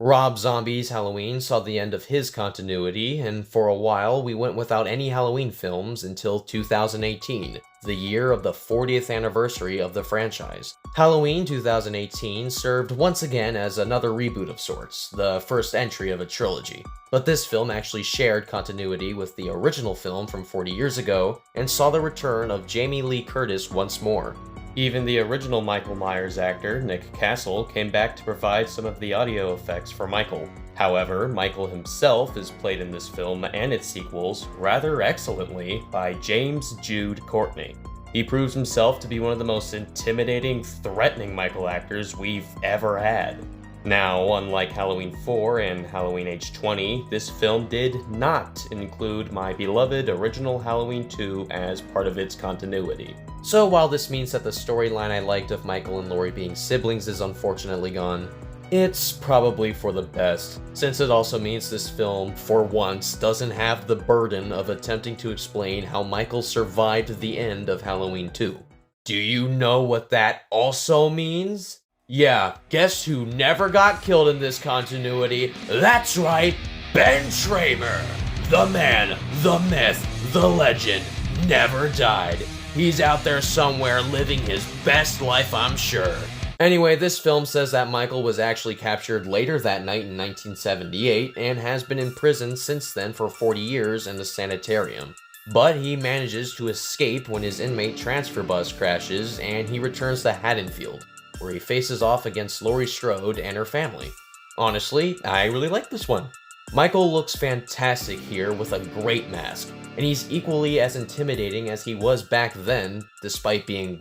Rob Zombie's Halloween saw the end of his continuity, and for a while we went without any Halloween films until 2018, the year of the 40th anniversary of the franchise. Halloween 2018 served once again as another reboot of sorts, the first entry of a trilogy. But this film actually shared continuity with the original film from 40 years ago, and saw the return of Jamie Lee Curtis once more. Even the original Michael Myers actor, Nick Castle, came back to provide some of the audio effects for Michael. However, Michael himself is played in this film and its sequels rather excellently by James Jude Courtney. He proves himself to be one of the most intimidating, threatening Michael actors we've ever had. Now, unlike Halloween 4 and Halloween Age 20, this film did not include my beloved original Halloween 2 as part of its continuity. So while this means that the storyline I liked of Michael and Laurie being siblings is unfortunately gone, it's probably for the best, since it also means this film, for once, doesn't have the burden of attempting to explain how Michael survived the end of Halloween 2. Do you know what that also means? Yeah, guess who never got killed in this continuity? That's right, Ben Tramer! The man, the myth, the legend, never died. He's out there somewhere living his best life, I'm sure. Anyway, this film says that Michael was actually captured later that night in 1978 and has been in prison since then for 40 years in the sanitarium. But he manages to escape when his inmate transfer bus crashes and he returns to Haddonfield, where he faces off against Laurie Strode and her family. Honestly, I really like this one. Michael looks fantastic here with a great mask, and he's equally as intimidating as he was back then, despite being,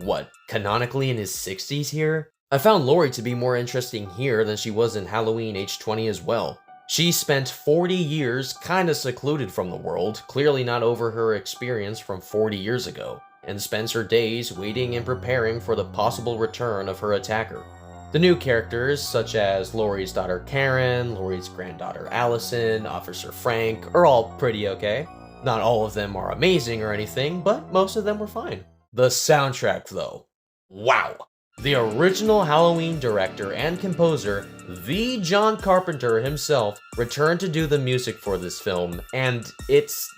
canonically in his 60s here? I found Laurie to be more interesting here than she was in Halloween Age 20 as well. She spent 40 years kinda secluded from the world, clearly not over her experience from 40 years ago, and spends her days waiting and preparing for the possible return of her attacker. The new characters, such as Laurie's daughter Karen, Laurie's granddaughter Allison, Officer Frank, are all pretty okay. Not all of them are amazing or anything, but most of them were fine. The soundtrack, though. Wow! The original Halloween director and composer, the John Carpenter himself, returned to do the music for this film, and it's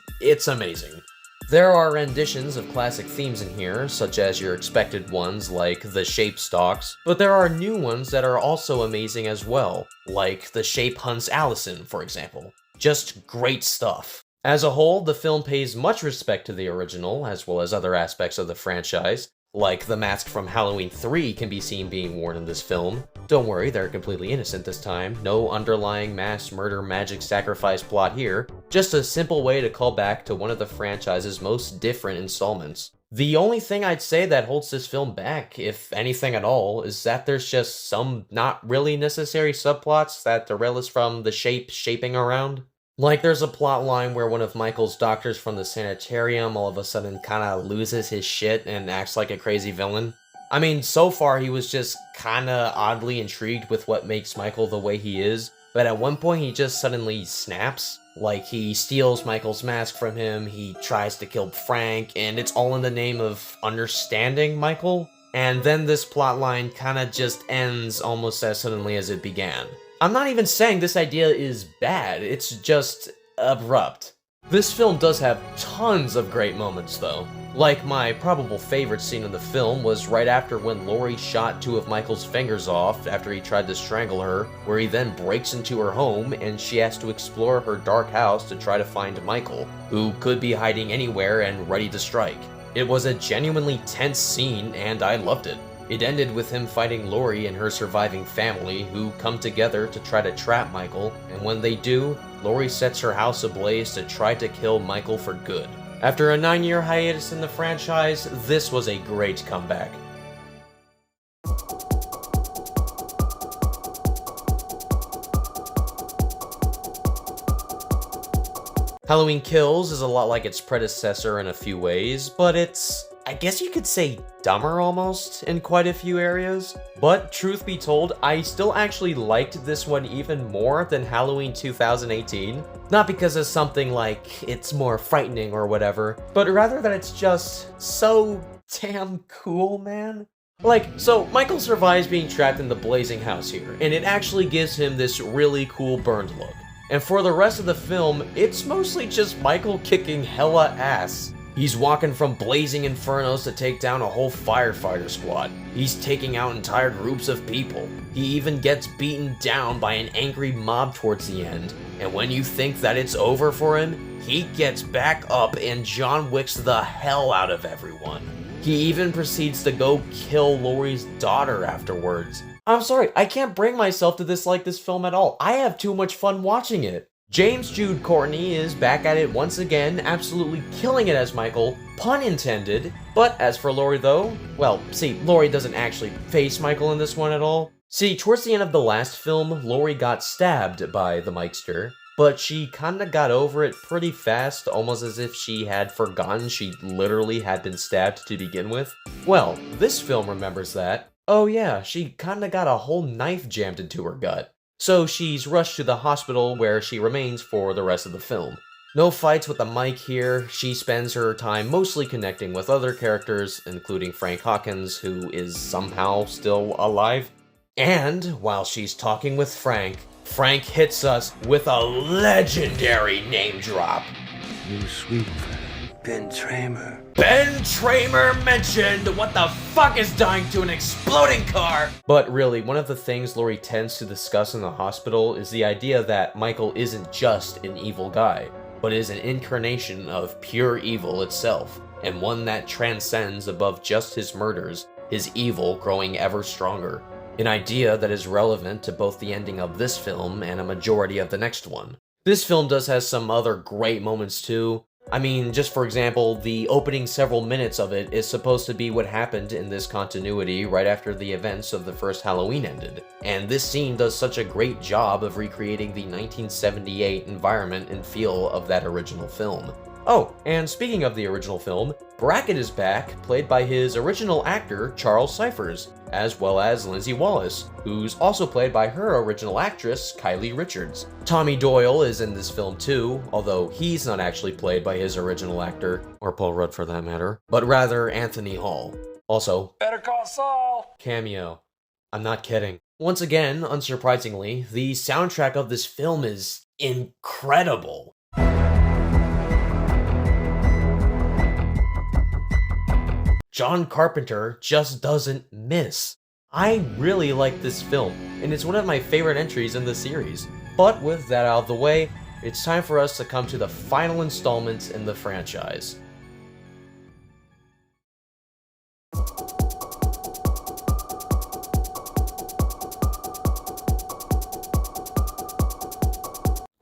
amazing. There are renditions of classic themes in here, such as your expected ones like The Shape Stalks, but there are new ones that are also amazing as well, like The Shape Hunts Allison, for example. Just great stuff. As a whole, the film pays much respect to the original, as well as other aspects of the franchise, like the mask from Halloween 3 can be seen being worn in this film. Don't worry, they're completely innocent this time, no underlying mass murder magic sacrifice plot here, just a simple way to call back to one of the franchise's most different installments. The only thing I'd say that holds this film back, if anything at all, is that there's just some not really necessary subplots that derail us from the shaping around. Like, there's a plot line where one of Michael's doctors from the sanitarium all of a sudden kinda loses his shit and acts like a crazy villain. I mean, so far he was just kinda oddly intrigued with what makes Michael the way he is, but at one point he just suddenly snaps. Like, he steals Michael's mask from him, he tries to kill Frank, and it's all in the name of understanding Michael. And then this plot line kinda just ends almost as suddenly as it began. I'm not even saying this idea is bad, it's just abrupt. This film does have tons of great moments though. Like, my probable favorite scene in the film was right after when Laurie shot 2 of Michael's fingers off after he tried to strangle her, where he then breaks into her home and she has to explore her dark house to try to find Michael, who could be hiding anywhere and ready to strike. It was a genuinely tense scene, and I loved it. It ended with him fighting Laurie and her surviving family, who come together to try to trap Michael, and when they do, Laurie sets her house ablaze to try to kill Michael for good. After a 9-year hiatus in the franchise, this was a great comeback. Halloween Kills is a lot like its predecessor in a few ways, but it's, I guess you could say, dumber almost in quite a few areas. But truth be told, I still actually liked this one even more than Halloween 2018. Not because of something like it's more frightening or whatever, but rather that it's just so damn cool, man. So Michael survives being trapped in the blazing house here, and it actually gives him this really cool burned look. And for the rest of the film, it's mostly just Michael kicking hella ass. He's walking from blazing infernos to take down a whole firefighter squad. He's taking out entire groups of people. He even gets beaten down by an angry mob towards the end. And when you think that it's over for him, he gets back up and John Wicks the hell out of everyone. He even proceeds to go kill Laurie's daughter afterwards. I'm sorry, I can't bring myself to dislike this film at all. I have too much fun watching it. James Jude Courtney is back at it once again, absolutely killing it as Michael, pun intended. But as for Laurie though, well, see, Laurie doesn't actually face Michael in this one at all. See, towards the end of the last film, Laurie got stabbed by the Mikester, but she kinda got over it pretty fast, almost as if she had forgotten she literally had been stabbed to begin with. Well, this film remembers that. Oh yeah, she kinda got a whole knife jammed into her gut. So she's rushed to the hospital where she remains for the rest of the film. No fights with the mic here, she spends her time mostly connecting with other characters, including Frank Hawkins, who is somehow still alive. And while she's talking with Frank, Frank hits us with a legendary name drop. You sweet Ben Tramer. Ben Tramer mentioned! What the fuck is dying to an exploding car? But really, one of the things Laurie tends to discuss in the hospital is the idea that Michael isn't just an evil guy, but is an incarnation of pure evil itself, and one that transcends above just his murders, his evil growing ever stronger. An idea that is relevant to both the ending of this film and a majority of the next one. This film does have some other great moments too. I mean, just for example, the opening several minutes of it is supposed to be what happened in this continuity right after the events of the first Halloween ended. And this scene does such a great job of recreating the 1978 environment and feel of that original film. Oh, and speaking of the original film, Brackett is back, played by his original actor, Charles Cyphers, as well as Lindsay Wallace, who's also played by her original actress, Kylie Richards. Tommy Doyle is in this film too, although he's not actually played by his original actor, or Paul Rudd for that matter, but rather Anthony Hall. Also, Better Call Saul! Cameo. I'm not kidding. Once again, unsurprisingly, the soundtrack of this film is incredible. John Carpenter just doesn't miss. I really like this film, and it's one of my favorite entries in the series. But with that out of the way, it's time for us to come to the final installment in the franchise.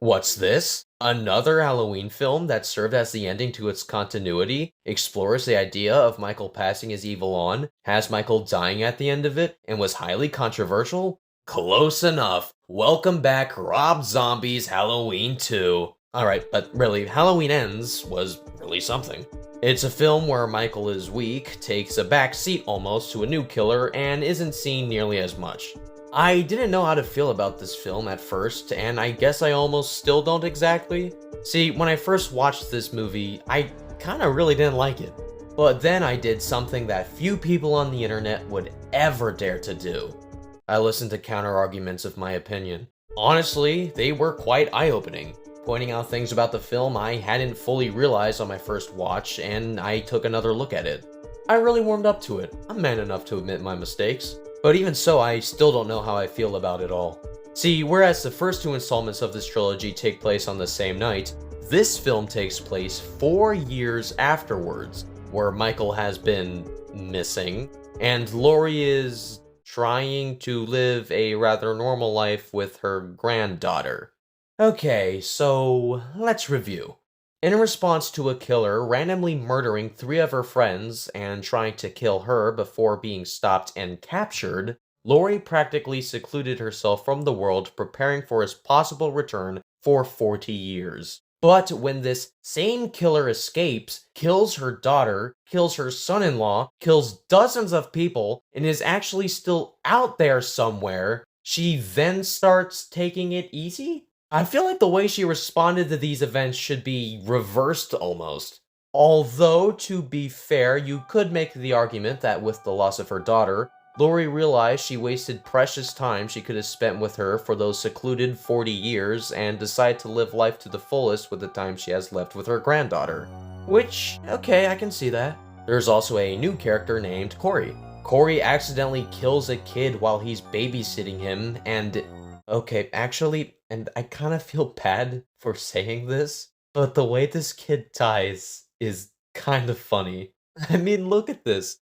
What's this? Another Halloween film that served as the ending to its continuity, explores the idea of Michael passing his evil on, has Michael dying at the end of it, and was highly controversial? Close enough. Welcome back, Rob Zombie's Halloween 2. Alright, but really, Halloween Ends was really something. It's a film where Michael is weak, takes a back seat almost to a new killer, and isn't seen nearly as much. I didn't know how to feel about this film at first, and I guess I almost still don't exactly. See, when I first watched this movie, I kinda really didn't like it. But then I did something that few people on the internet would ever dare to do. I listened to counter-arguments of my opinion. Honestly, they were quite eye-opening, pointing out things about the film I hadn't fully realized on my first watch, and I took another look at it. I really warmed up to it. I'm man enough to admit my mistakes. But even so, I still don't know how I feel about it all. See, whereas the first two installments of this trilogy take place on the same night, this film takes place 4 years afterwards. where Michael has been missing, and Lori is trying to live a rather normal life with her granddaughter. Okay, so let's review. In response to a killer randomly murdering 3 of her friends and trying to kill her before being stopped and captured, Lori practically secluded herself from the world, preparing for his possible return for 40 years. But when this same killer escapes, kills her daughter, kills her son-in-law, kills dozens of people, and is actually still out there somewhere, she then starts taking it easy? I feel like the way she responded to these events should be reversed almost. Although, to be fair, you could make the argument that with the loss of her daughter, Lori realized she wasted precious time she could have spent with her for those secluded 40 years and decided to live life to the fullest with the time she has left with her granddaughter. Which, okay, I can see that. There's also a new character named Corey. Corey accidentally kills a kid while he's babysitting him, and okay, actually, and I kind of feel bad for saying this, but the way this kid dies is kind of funny. I mean, look at this.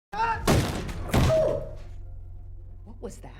What was that?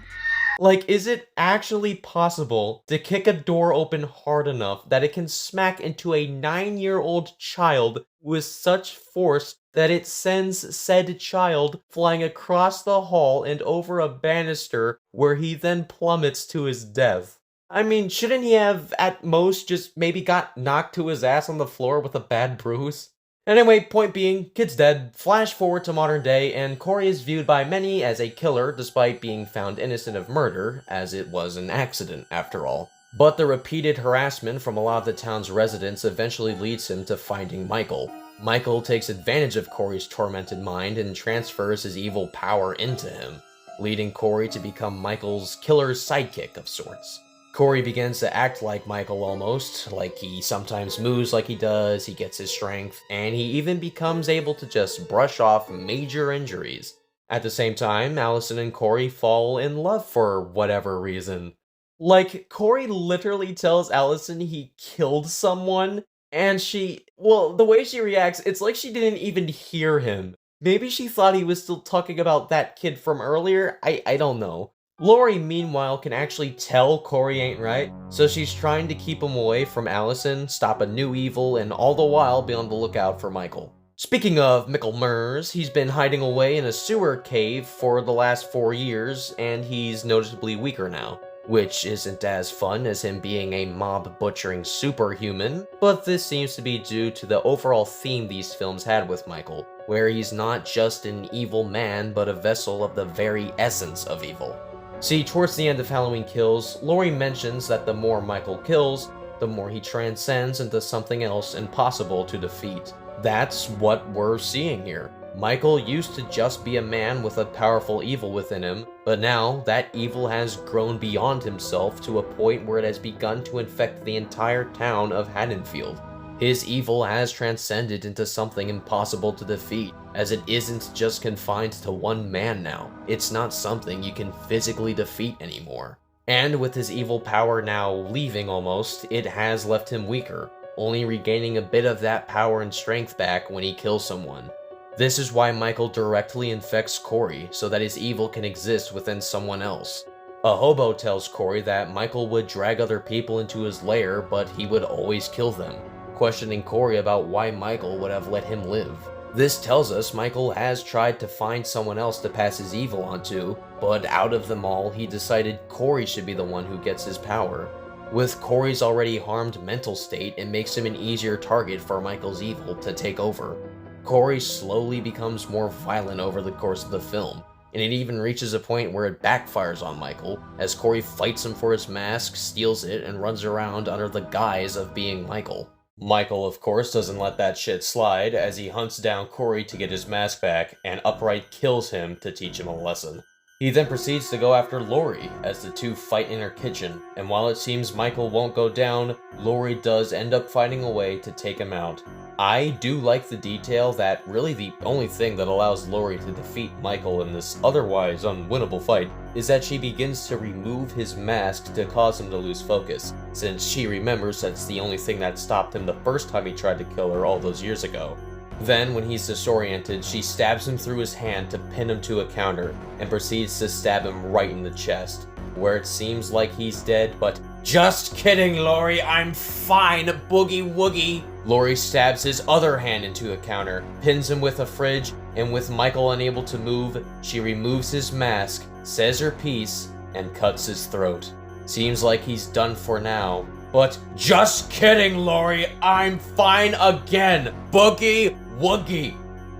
Like, is it actually possible to kick a door open hard enough that it can smack into a 9-year-old child with such force that it sends said child flying across the hall and over a banister where he then plummets to his death? I mean, shouldn't he have at most just maybe got knocked to his ass on the floor with a bad bruise? Anyway, point being, kid's dead. Flash forward to modern day, and Corey is viewed by many as a killer despite being found innocent of murder, as it was an accident after all. But the repeated harassment from a lot of the town's residents eventually leads him to finding Michael. Michael takes advantage of Corey's tormented mind and transfers his evil power into him, leading Corey to become Michael's killer's sidekick of sorts. Corey begins to act like Michael almost, like he sometimes moves like he does, he gets his strength, and he even becomes able to just brush off major injuries. At the same time, Allison and Corey fall in love for whatever reason. Like, Corey literally tells Allison he killed someone, and the way she reacts, it's like she didn't even hear him. Maybe she thought he was still talking about that kid from earlier, I don't know. Lori, meanwhile, can actually tell Corey ain't right, so she's trying to keep him away from Allison, stop a new evil, and all the while be on the lookout for Michael. Speaking of Michael Mers, he's been hiding away in a sewer cave for the last 4 years, and he's noticeably weaker now. Which isn't as fun as him being a mob-butchering superhuman, but this seems to be due to the overall theme these films had with Michael, where he's not just an evil man, but a vessel of the very essence of evil. See, towards the end of Halloween Kills, Lori mentions that the more Michael kills, the more he transcends into something else impossible to defeat. That's what we're seeing here. Michael used to just be a man with a powerful evil within him, but now that evil has grown beyond himself to a point where it has begun to infect the entire town of Haddonfield. His evil has transcended into something impossible to defeat, as it isn't just confined to one man now. It's not something you can physically defeat anymore. And with his evil power now leaving almost, it has left him weaker, only regaining a bit of that power and strength back when he kills someone. This is why Michael directly infects Corey, so that his evil can exist within someone else. A hobo tells Corey that Michael would drag other people into his lair, but he would always kill them, questioning Corey about why Michael would have let him live. This tells us Michael has tried to find someone else to pass his evil onto, but out of them all, he decided Corey should be the one who gets his power. With Corey's already harmed mental state, it makes him an easier target for Michael's evil to take over. Corey slowly becomes more violent over the course of the film, and it even reaches a point where it backfires on Michael, as Corey fights him for his mask, steals it, and runs around under the guise of being Michael. Michael, of course, doesn't let that shit slide, as he hunts down Corey to get his mask back, and outright kills him to teach him a lesson. He then proceeds to go after Lori, as the two fight in her kitchen, and while it seems Michael won't go down, Lori does end up finding a way to take him out. I do like the detail that really the only thing that allows Lori to defeat Michael in this otherwise unwinnable fight is that she begins to remove his mask to cause him to lose focus, since she remembers that's the only thing that stopped him the first time he tried to kill her all those years ago. Then, when he's disoriented, she stabs him through his hand to pin him to a counter, and proceeds to stab him right in the chest, where it seems like he's dead, but just kidding, Laurie, I'm fine, boogie woogie. Laurie stabs his other hand into a counter, pins him with a fridge, and with Michael unable to move, she removes his mask, says her piece, and cuts his throat. Seems like he's done for now, but just kidding, Laurie, I'm fine again, boogie woogie.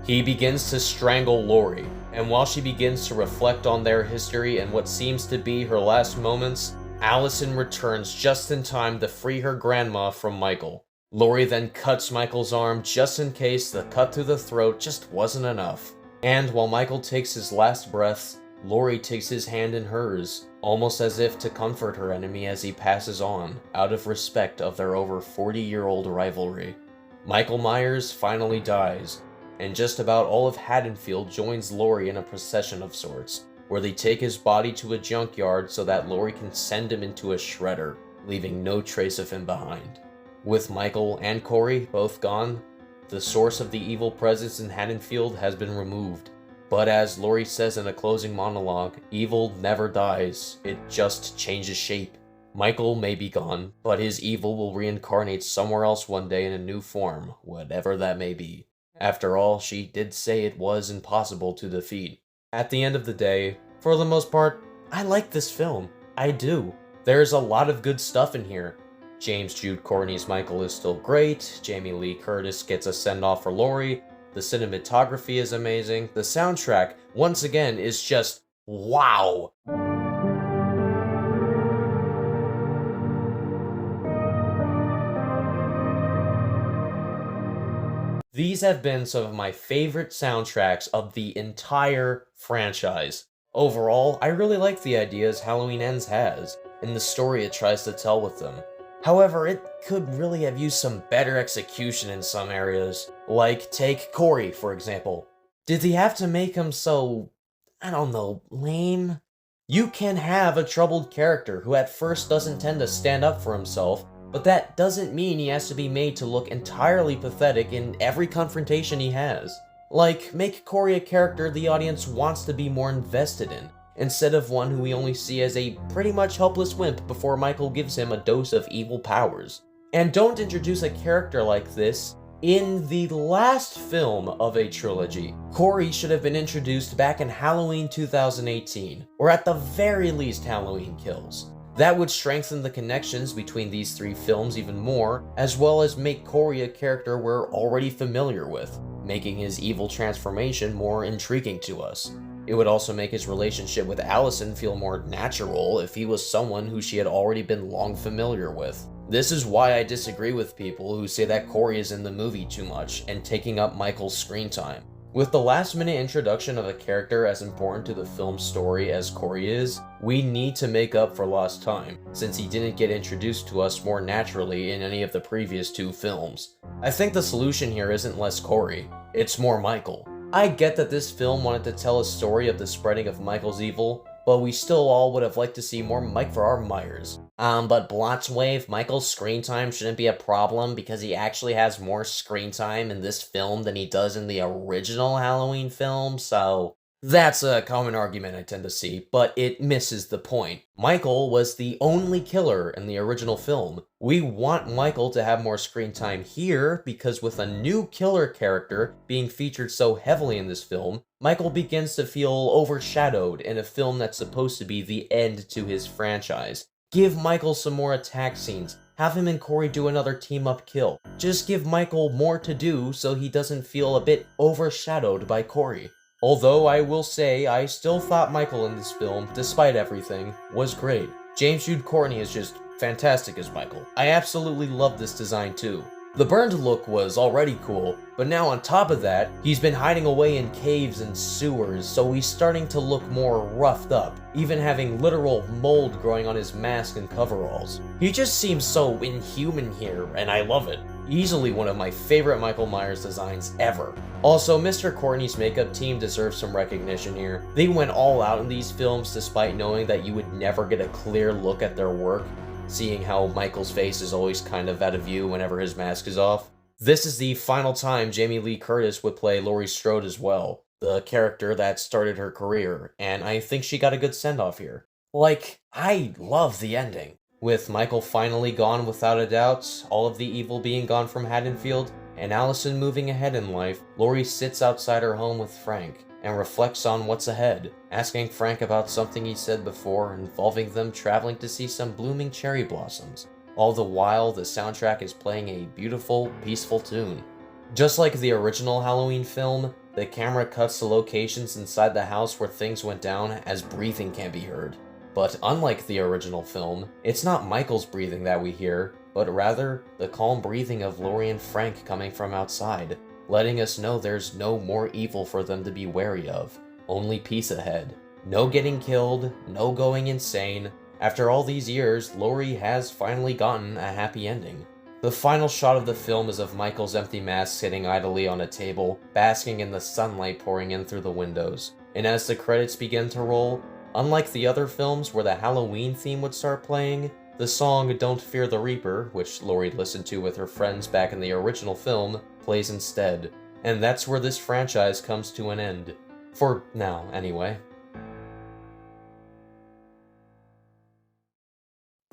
He begins to strangle Laurie, and while she begins to reflect on their history and what seems to be her last moments, Allison returns just in time to free her grandma from Michael. Laurie then cuts Michael's arm just in case the cut through the throat just wasn't enough. And while Michael takes his last breaths, Laurie takes his hand in hers, almost as if to comfort her enemy as he passes on, out of respect of their over 40-year-old rivalry. Michael Myers finally dies, and just about all of Haddonfield joins Laurie in a procession of sorts, where they take his body to a junkyard so that Laurie can send him into a shredder, leaving no trace of him behind. With Michael and Corey both gone, the source of the evil presence in Haddonfield has been removed. But as Laurie says in a closing monologue, evil never dies, it just changes shape. Michael may be gone, but his evil will reincarnate somewhere else one day in a new form, whatever that may be. After all, she did say it was impossible to defeat. At the end of the day, for the most part, I like this film. I do. There's a lot of good stuff in here. James Jude Courtney's Michael is still great, Jamie Lee Curtis gets a send-off for Laurie, the cinematography is amazing, the soundtrack, once again, is just wow! These have been some of my favorite soundtracks of the entire franchise. Overall, I really like the ideas Halloween Ends has, and the story it tries to tell with them. However, it could really have used some better execution in some areas. Like, take Corey, for example. Did they have to make him so, I don't know, lame? You can have a troubled character who at first doesn't tend to stand up for himself, but that doesn't mean he has to be made to look entirely pathetic in every confrontation he has. Like, make Corey a character the audience wants to be more invested in, instead of one who we only see as a pretty much helpless wimp before Michael gives him a dose of evil powers. And don't introduce a character like this in the last film of a trilogy. Corey should have been introduced back in Halloween 2018, or at the very least Halloween Kills. That would strengthen the connections between these three films even more, as well as make Corey a character we're already familiar with, making his evil transformation more intriguing to us. It would also make his relationship with Allison feel more natural if he was someone who she had already been long familiar with. This is why I disagree with people who say that Corey is in the movie too much and taking up Michael's screen time. With the last-minute introduction of a character as important to the film's story as Corey is, we need to make up for lost time, since he didn't get introduced to us more naturally in any of the previous two films. I think the solution here isn't less Corey, it's more Michael. I get that this film wanted to tell a story of the spreading of Michael's evil, but we still all would have liked to see more Mike for our Myers. But Blotswave, Michael's screen time shouldn't be a problem because he actually has more screen time in this film than he does in the original Halloween film, so that's a common argument I tend to see, but it misses the point. Michael was the only killer in the original film. We want Michael to have more screen time here because with a new killer character being featured so heavily in this film, Michael begins to feel overshadowed in a film that's supposed to be the end to his franchise. Give Michael some more attack scenes. Have him and Corey do another team-up kill. Just give Michael more to do so he doesn't feel a bit overshadowed by Corey. Although I will say I still thought Michael in this film, despite everything, was great. James Jude Courtney is just fantastic as Michael. I absolutely love this design too. The burned look was already cool, but now on top of that, he's been hiding away in caves and sewers, so he's starting to look more roughed up, even having literal mold growing on his mask and coveralls. He just seems so inhuman here, and I love it. Easily one of my favorite Michael Myers designs ever. Also, Mr. Courtney's makeup team deserves some recognition here. They went all out in these films despite knowing that you would never get a clear look at their work, seeing how Michael's face is always kind of out of view whenever his mask is off. This is the final time Jamie Lee Curtis would play Laurie Strode as well, the character that started her career, and I think she got a good send-off here. Like, I love the ending. With Michael finally gone without a doubt, all of the evil being gone from Haddonfield, and Allison moving ahead in life, Laurie sits outside her home with Frank and reflects on what's ahead, asking Frank about something he said before involving them traveling to see some blooming cherry blossoms. All the while, the soundtrack is playing a beautiful, peaceful tune. Just like the original Halloween film, the camera cuts to locations inside the house where things went down as breathing can be heard. But unlike the original film, it's not Michael's breathing that we hear, but rather the calm breathing of Laurie and Frank coming from outside, letting us know there's no more evil for them to be wary of, only peace ahead. No getting killed, no going insane. After all these years, Laurie has finally gotten a happy ending. The final shot of the film is of Michael's empty mask sitting idly on a table, basking in the sunlight pouring in through the windows. And as the credits begin to roll, unlike the other films where the Halloween theme would start playing, the song Don't Fear the Reaper, which Laurie listened to with her friends back in the original film, plays instead. And that's where this franchise comes to an end. For now, anyway.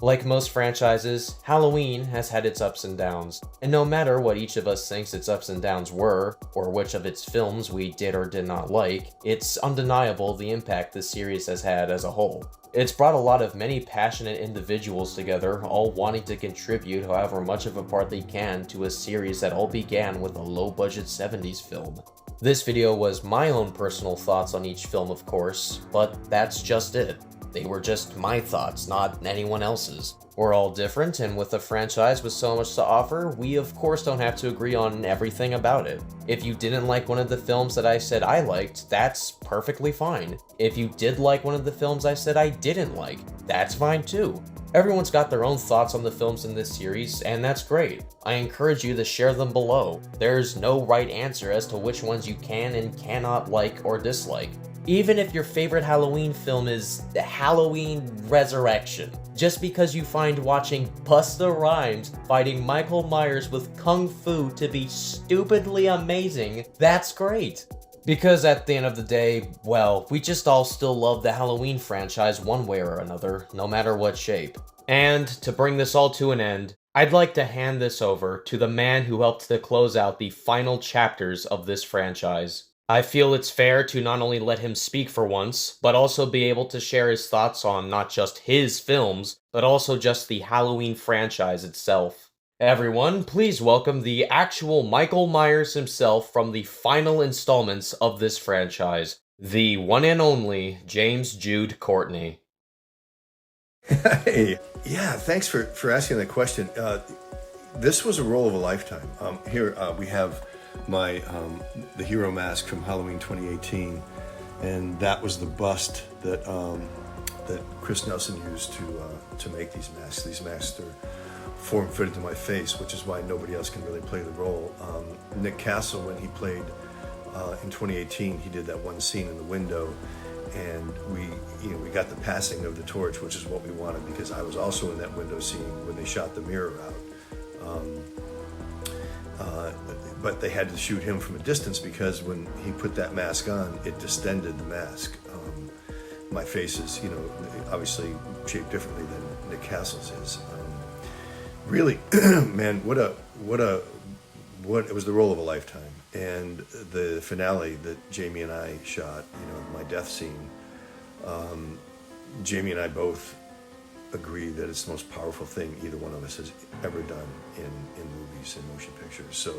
Like most franchises, Halloween has had its ups and downs, and no matter what each of us thinks its ups and downs were, or which of its films we did or did not like, it's undeniable the impact this series has had as a whole. It's brought a lot of many passionate individuals together, all wanting to contribute however much of a part they can to a series that all began with a low-budget 70s film. This video was my own personal thoughts on each film, of course, but that's just it. They were just my thoughts, not anyone else's. We're all different, and with a franchise with so much to offer, we of course don't have to agree on everything about it. If you didn't like one of the films that I said I liked, that's perfectly fine. If you did like one of the films I said I didn't like, that's fine too. Everyone's got their own thoughts on the films in this series, and that's great. I encourage you to share them below. There's no right answer as to which ones you can and cannot like or dislike. Even if your favorite Halloween film is Halloween Resurrection, just because you find watching Busta Rhymes fighting Michael Myers with Kung Fu to be stupidly amazing, that's great. Because at the end of the day, well, we just all still love the Halloween franchise one way or another, no matter what shape. And to bring this all to an end, I'd like to hand this over to the man who helped to close out the final chapters of this franchise. I feel it's fair to not only let him speak for once, but also be able to share his thoughts on not just his films, but also just the Halloween franchise itself. Everyone, please welcome the actual Michael Myers himself from the final installments of this franchise, the one and only James Jude Courtney. Hey, yeah, thanks for asking that question. This was a role of a lifetime. Here we have my the hero mask from Halloween 2018, and that was the bust that that Chris Nelson used to make these masks. These masks are form-fitted to my face, which is why nobody else can really play the role. Nick Castle, when he played in 2018, he did that one scene in the window, and we got the passing of the torch, which is what we wanted, because I was also in that window scene when they shot the mirror out. But they had to shoot him from a distance because when he put that mask on, it distended the mask. My face is, obviously shaped differently than Nick Castle's is. Really, man, it was the role of a lifetime. And the finale that Jamie and I shot, my death scene, Jamie and I both agree that it's the most powerful thing either one of us has ever done in movies and motion pictures. So,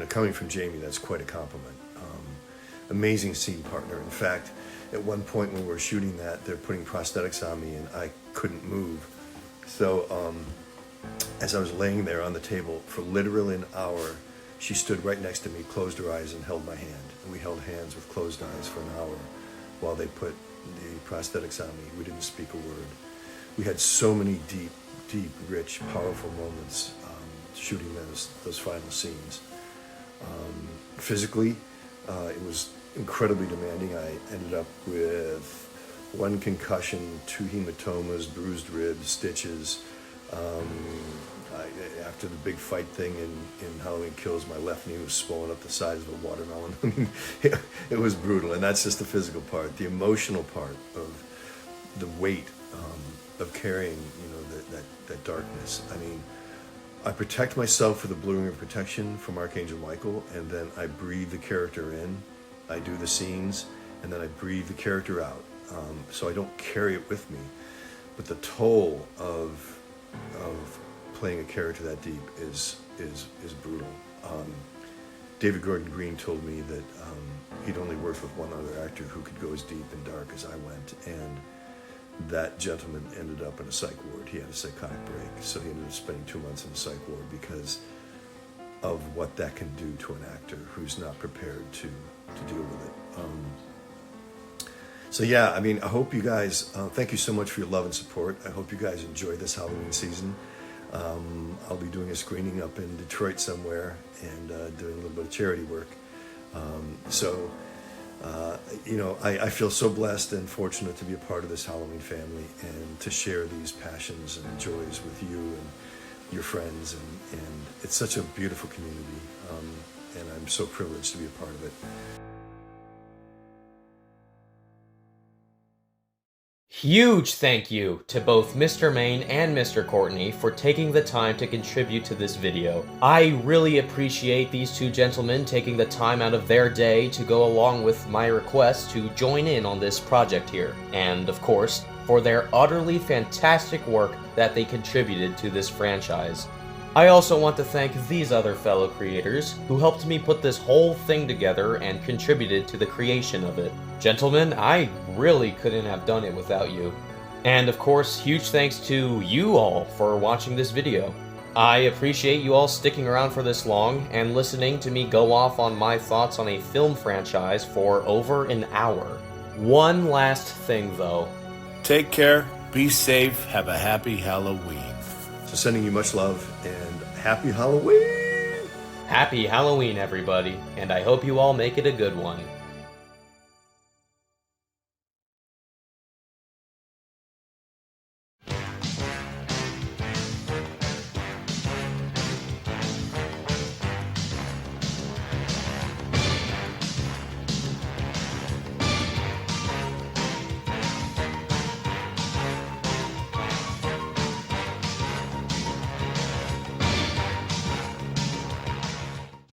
coming from Jamie, that's quite a compliment. Amazing scene partner. In fact, at one point when we were shooting that, they're putting prosthetics on me and I couldn't move. So as I was laying there on the table for literally an hour, she stood right next to me, closed her eyes and held my hand. And we held hands with closed eyes for an hour while they put the prosthetics on me. We didn't speak a word. We had so many deep, rich, powerful moments shooting those final scenes. Physically, it was incredibly demanding. I ended up with 1 concussion, 2 hematomas, bruised ribs, stitches. I after the big fight thing in Halloween Kills, my left knee was swollen up the size of a watermelon. I mean, it was brutal, and that's just the physical part. The emotional part of the weight of carrying, you know, that darkness. I mean, I protect myself with the blue ring of protection from Archangel Michael, and then I breathe the character in. I do the scenes, and then I breathe the character out. So I don't carry it with me. But the toll of playing a character that deep is brutal. David Gordon Green told me that he'd only worked with one other actor who could go as deep and dark as I went, and that gentleman ended up in a psych ward. He had a psychotic break, so he ended up spending 2 months in a psych ward because of what that can do to an actor who's not prepared to deal with it. So yeah, I mean, I hope you guys, thank you so much for your love and support. I hope you guys enjoy this Halloween season. I'll be doing a screening up in Detroit somewhere and doing a little bit of charity work. You know, I feel so blessed and fortunate to be a part of this Halloween family and to share these passions and joys with you and your friends. And it's such a beautiful community, and I'm so privileged to be a part of it. Huge thank you to both Mr. Main and Mr. Courtney for taking the time to contribute to this video. I really appreciate these two gentlemen taking the time out of their day to go along with my request to join in on this project here. And of course, for their utterly fantastic work that they contributed to this franchise. I also want to thank these other fellow creators who helped me put this whole thing together and contributed to the creation of it. Gentlemen, I really couldn't have done it without you. And of course, huge thanks to you all for watching this video. I appreciate you all sticking around for this long and listening to me go off on my thoughts on a film franchise for over an hour. One last thing though. Take care, be safe, have a happy Halloween. So sending you much love and happy Halloween! Happy Halloween, everybody, and I hope you all make it a good one.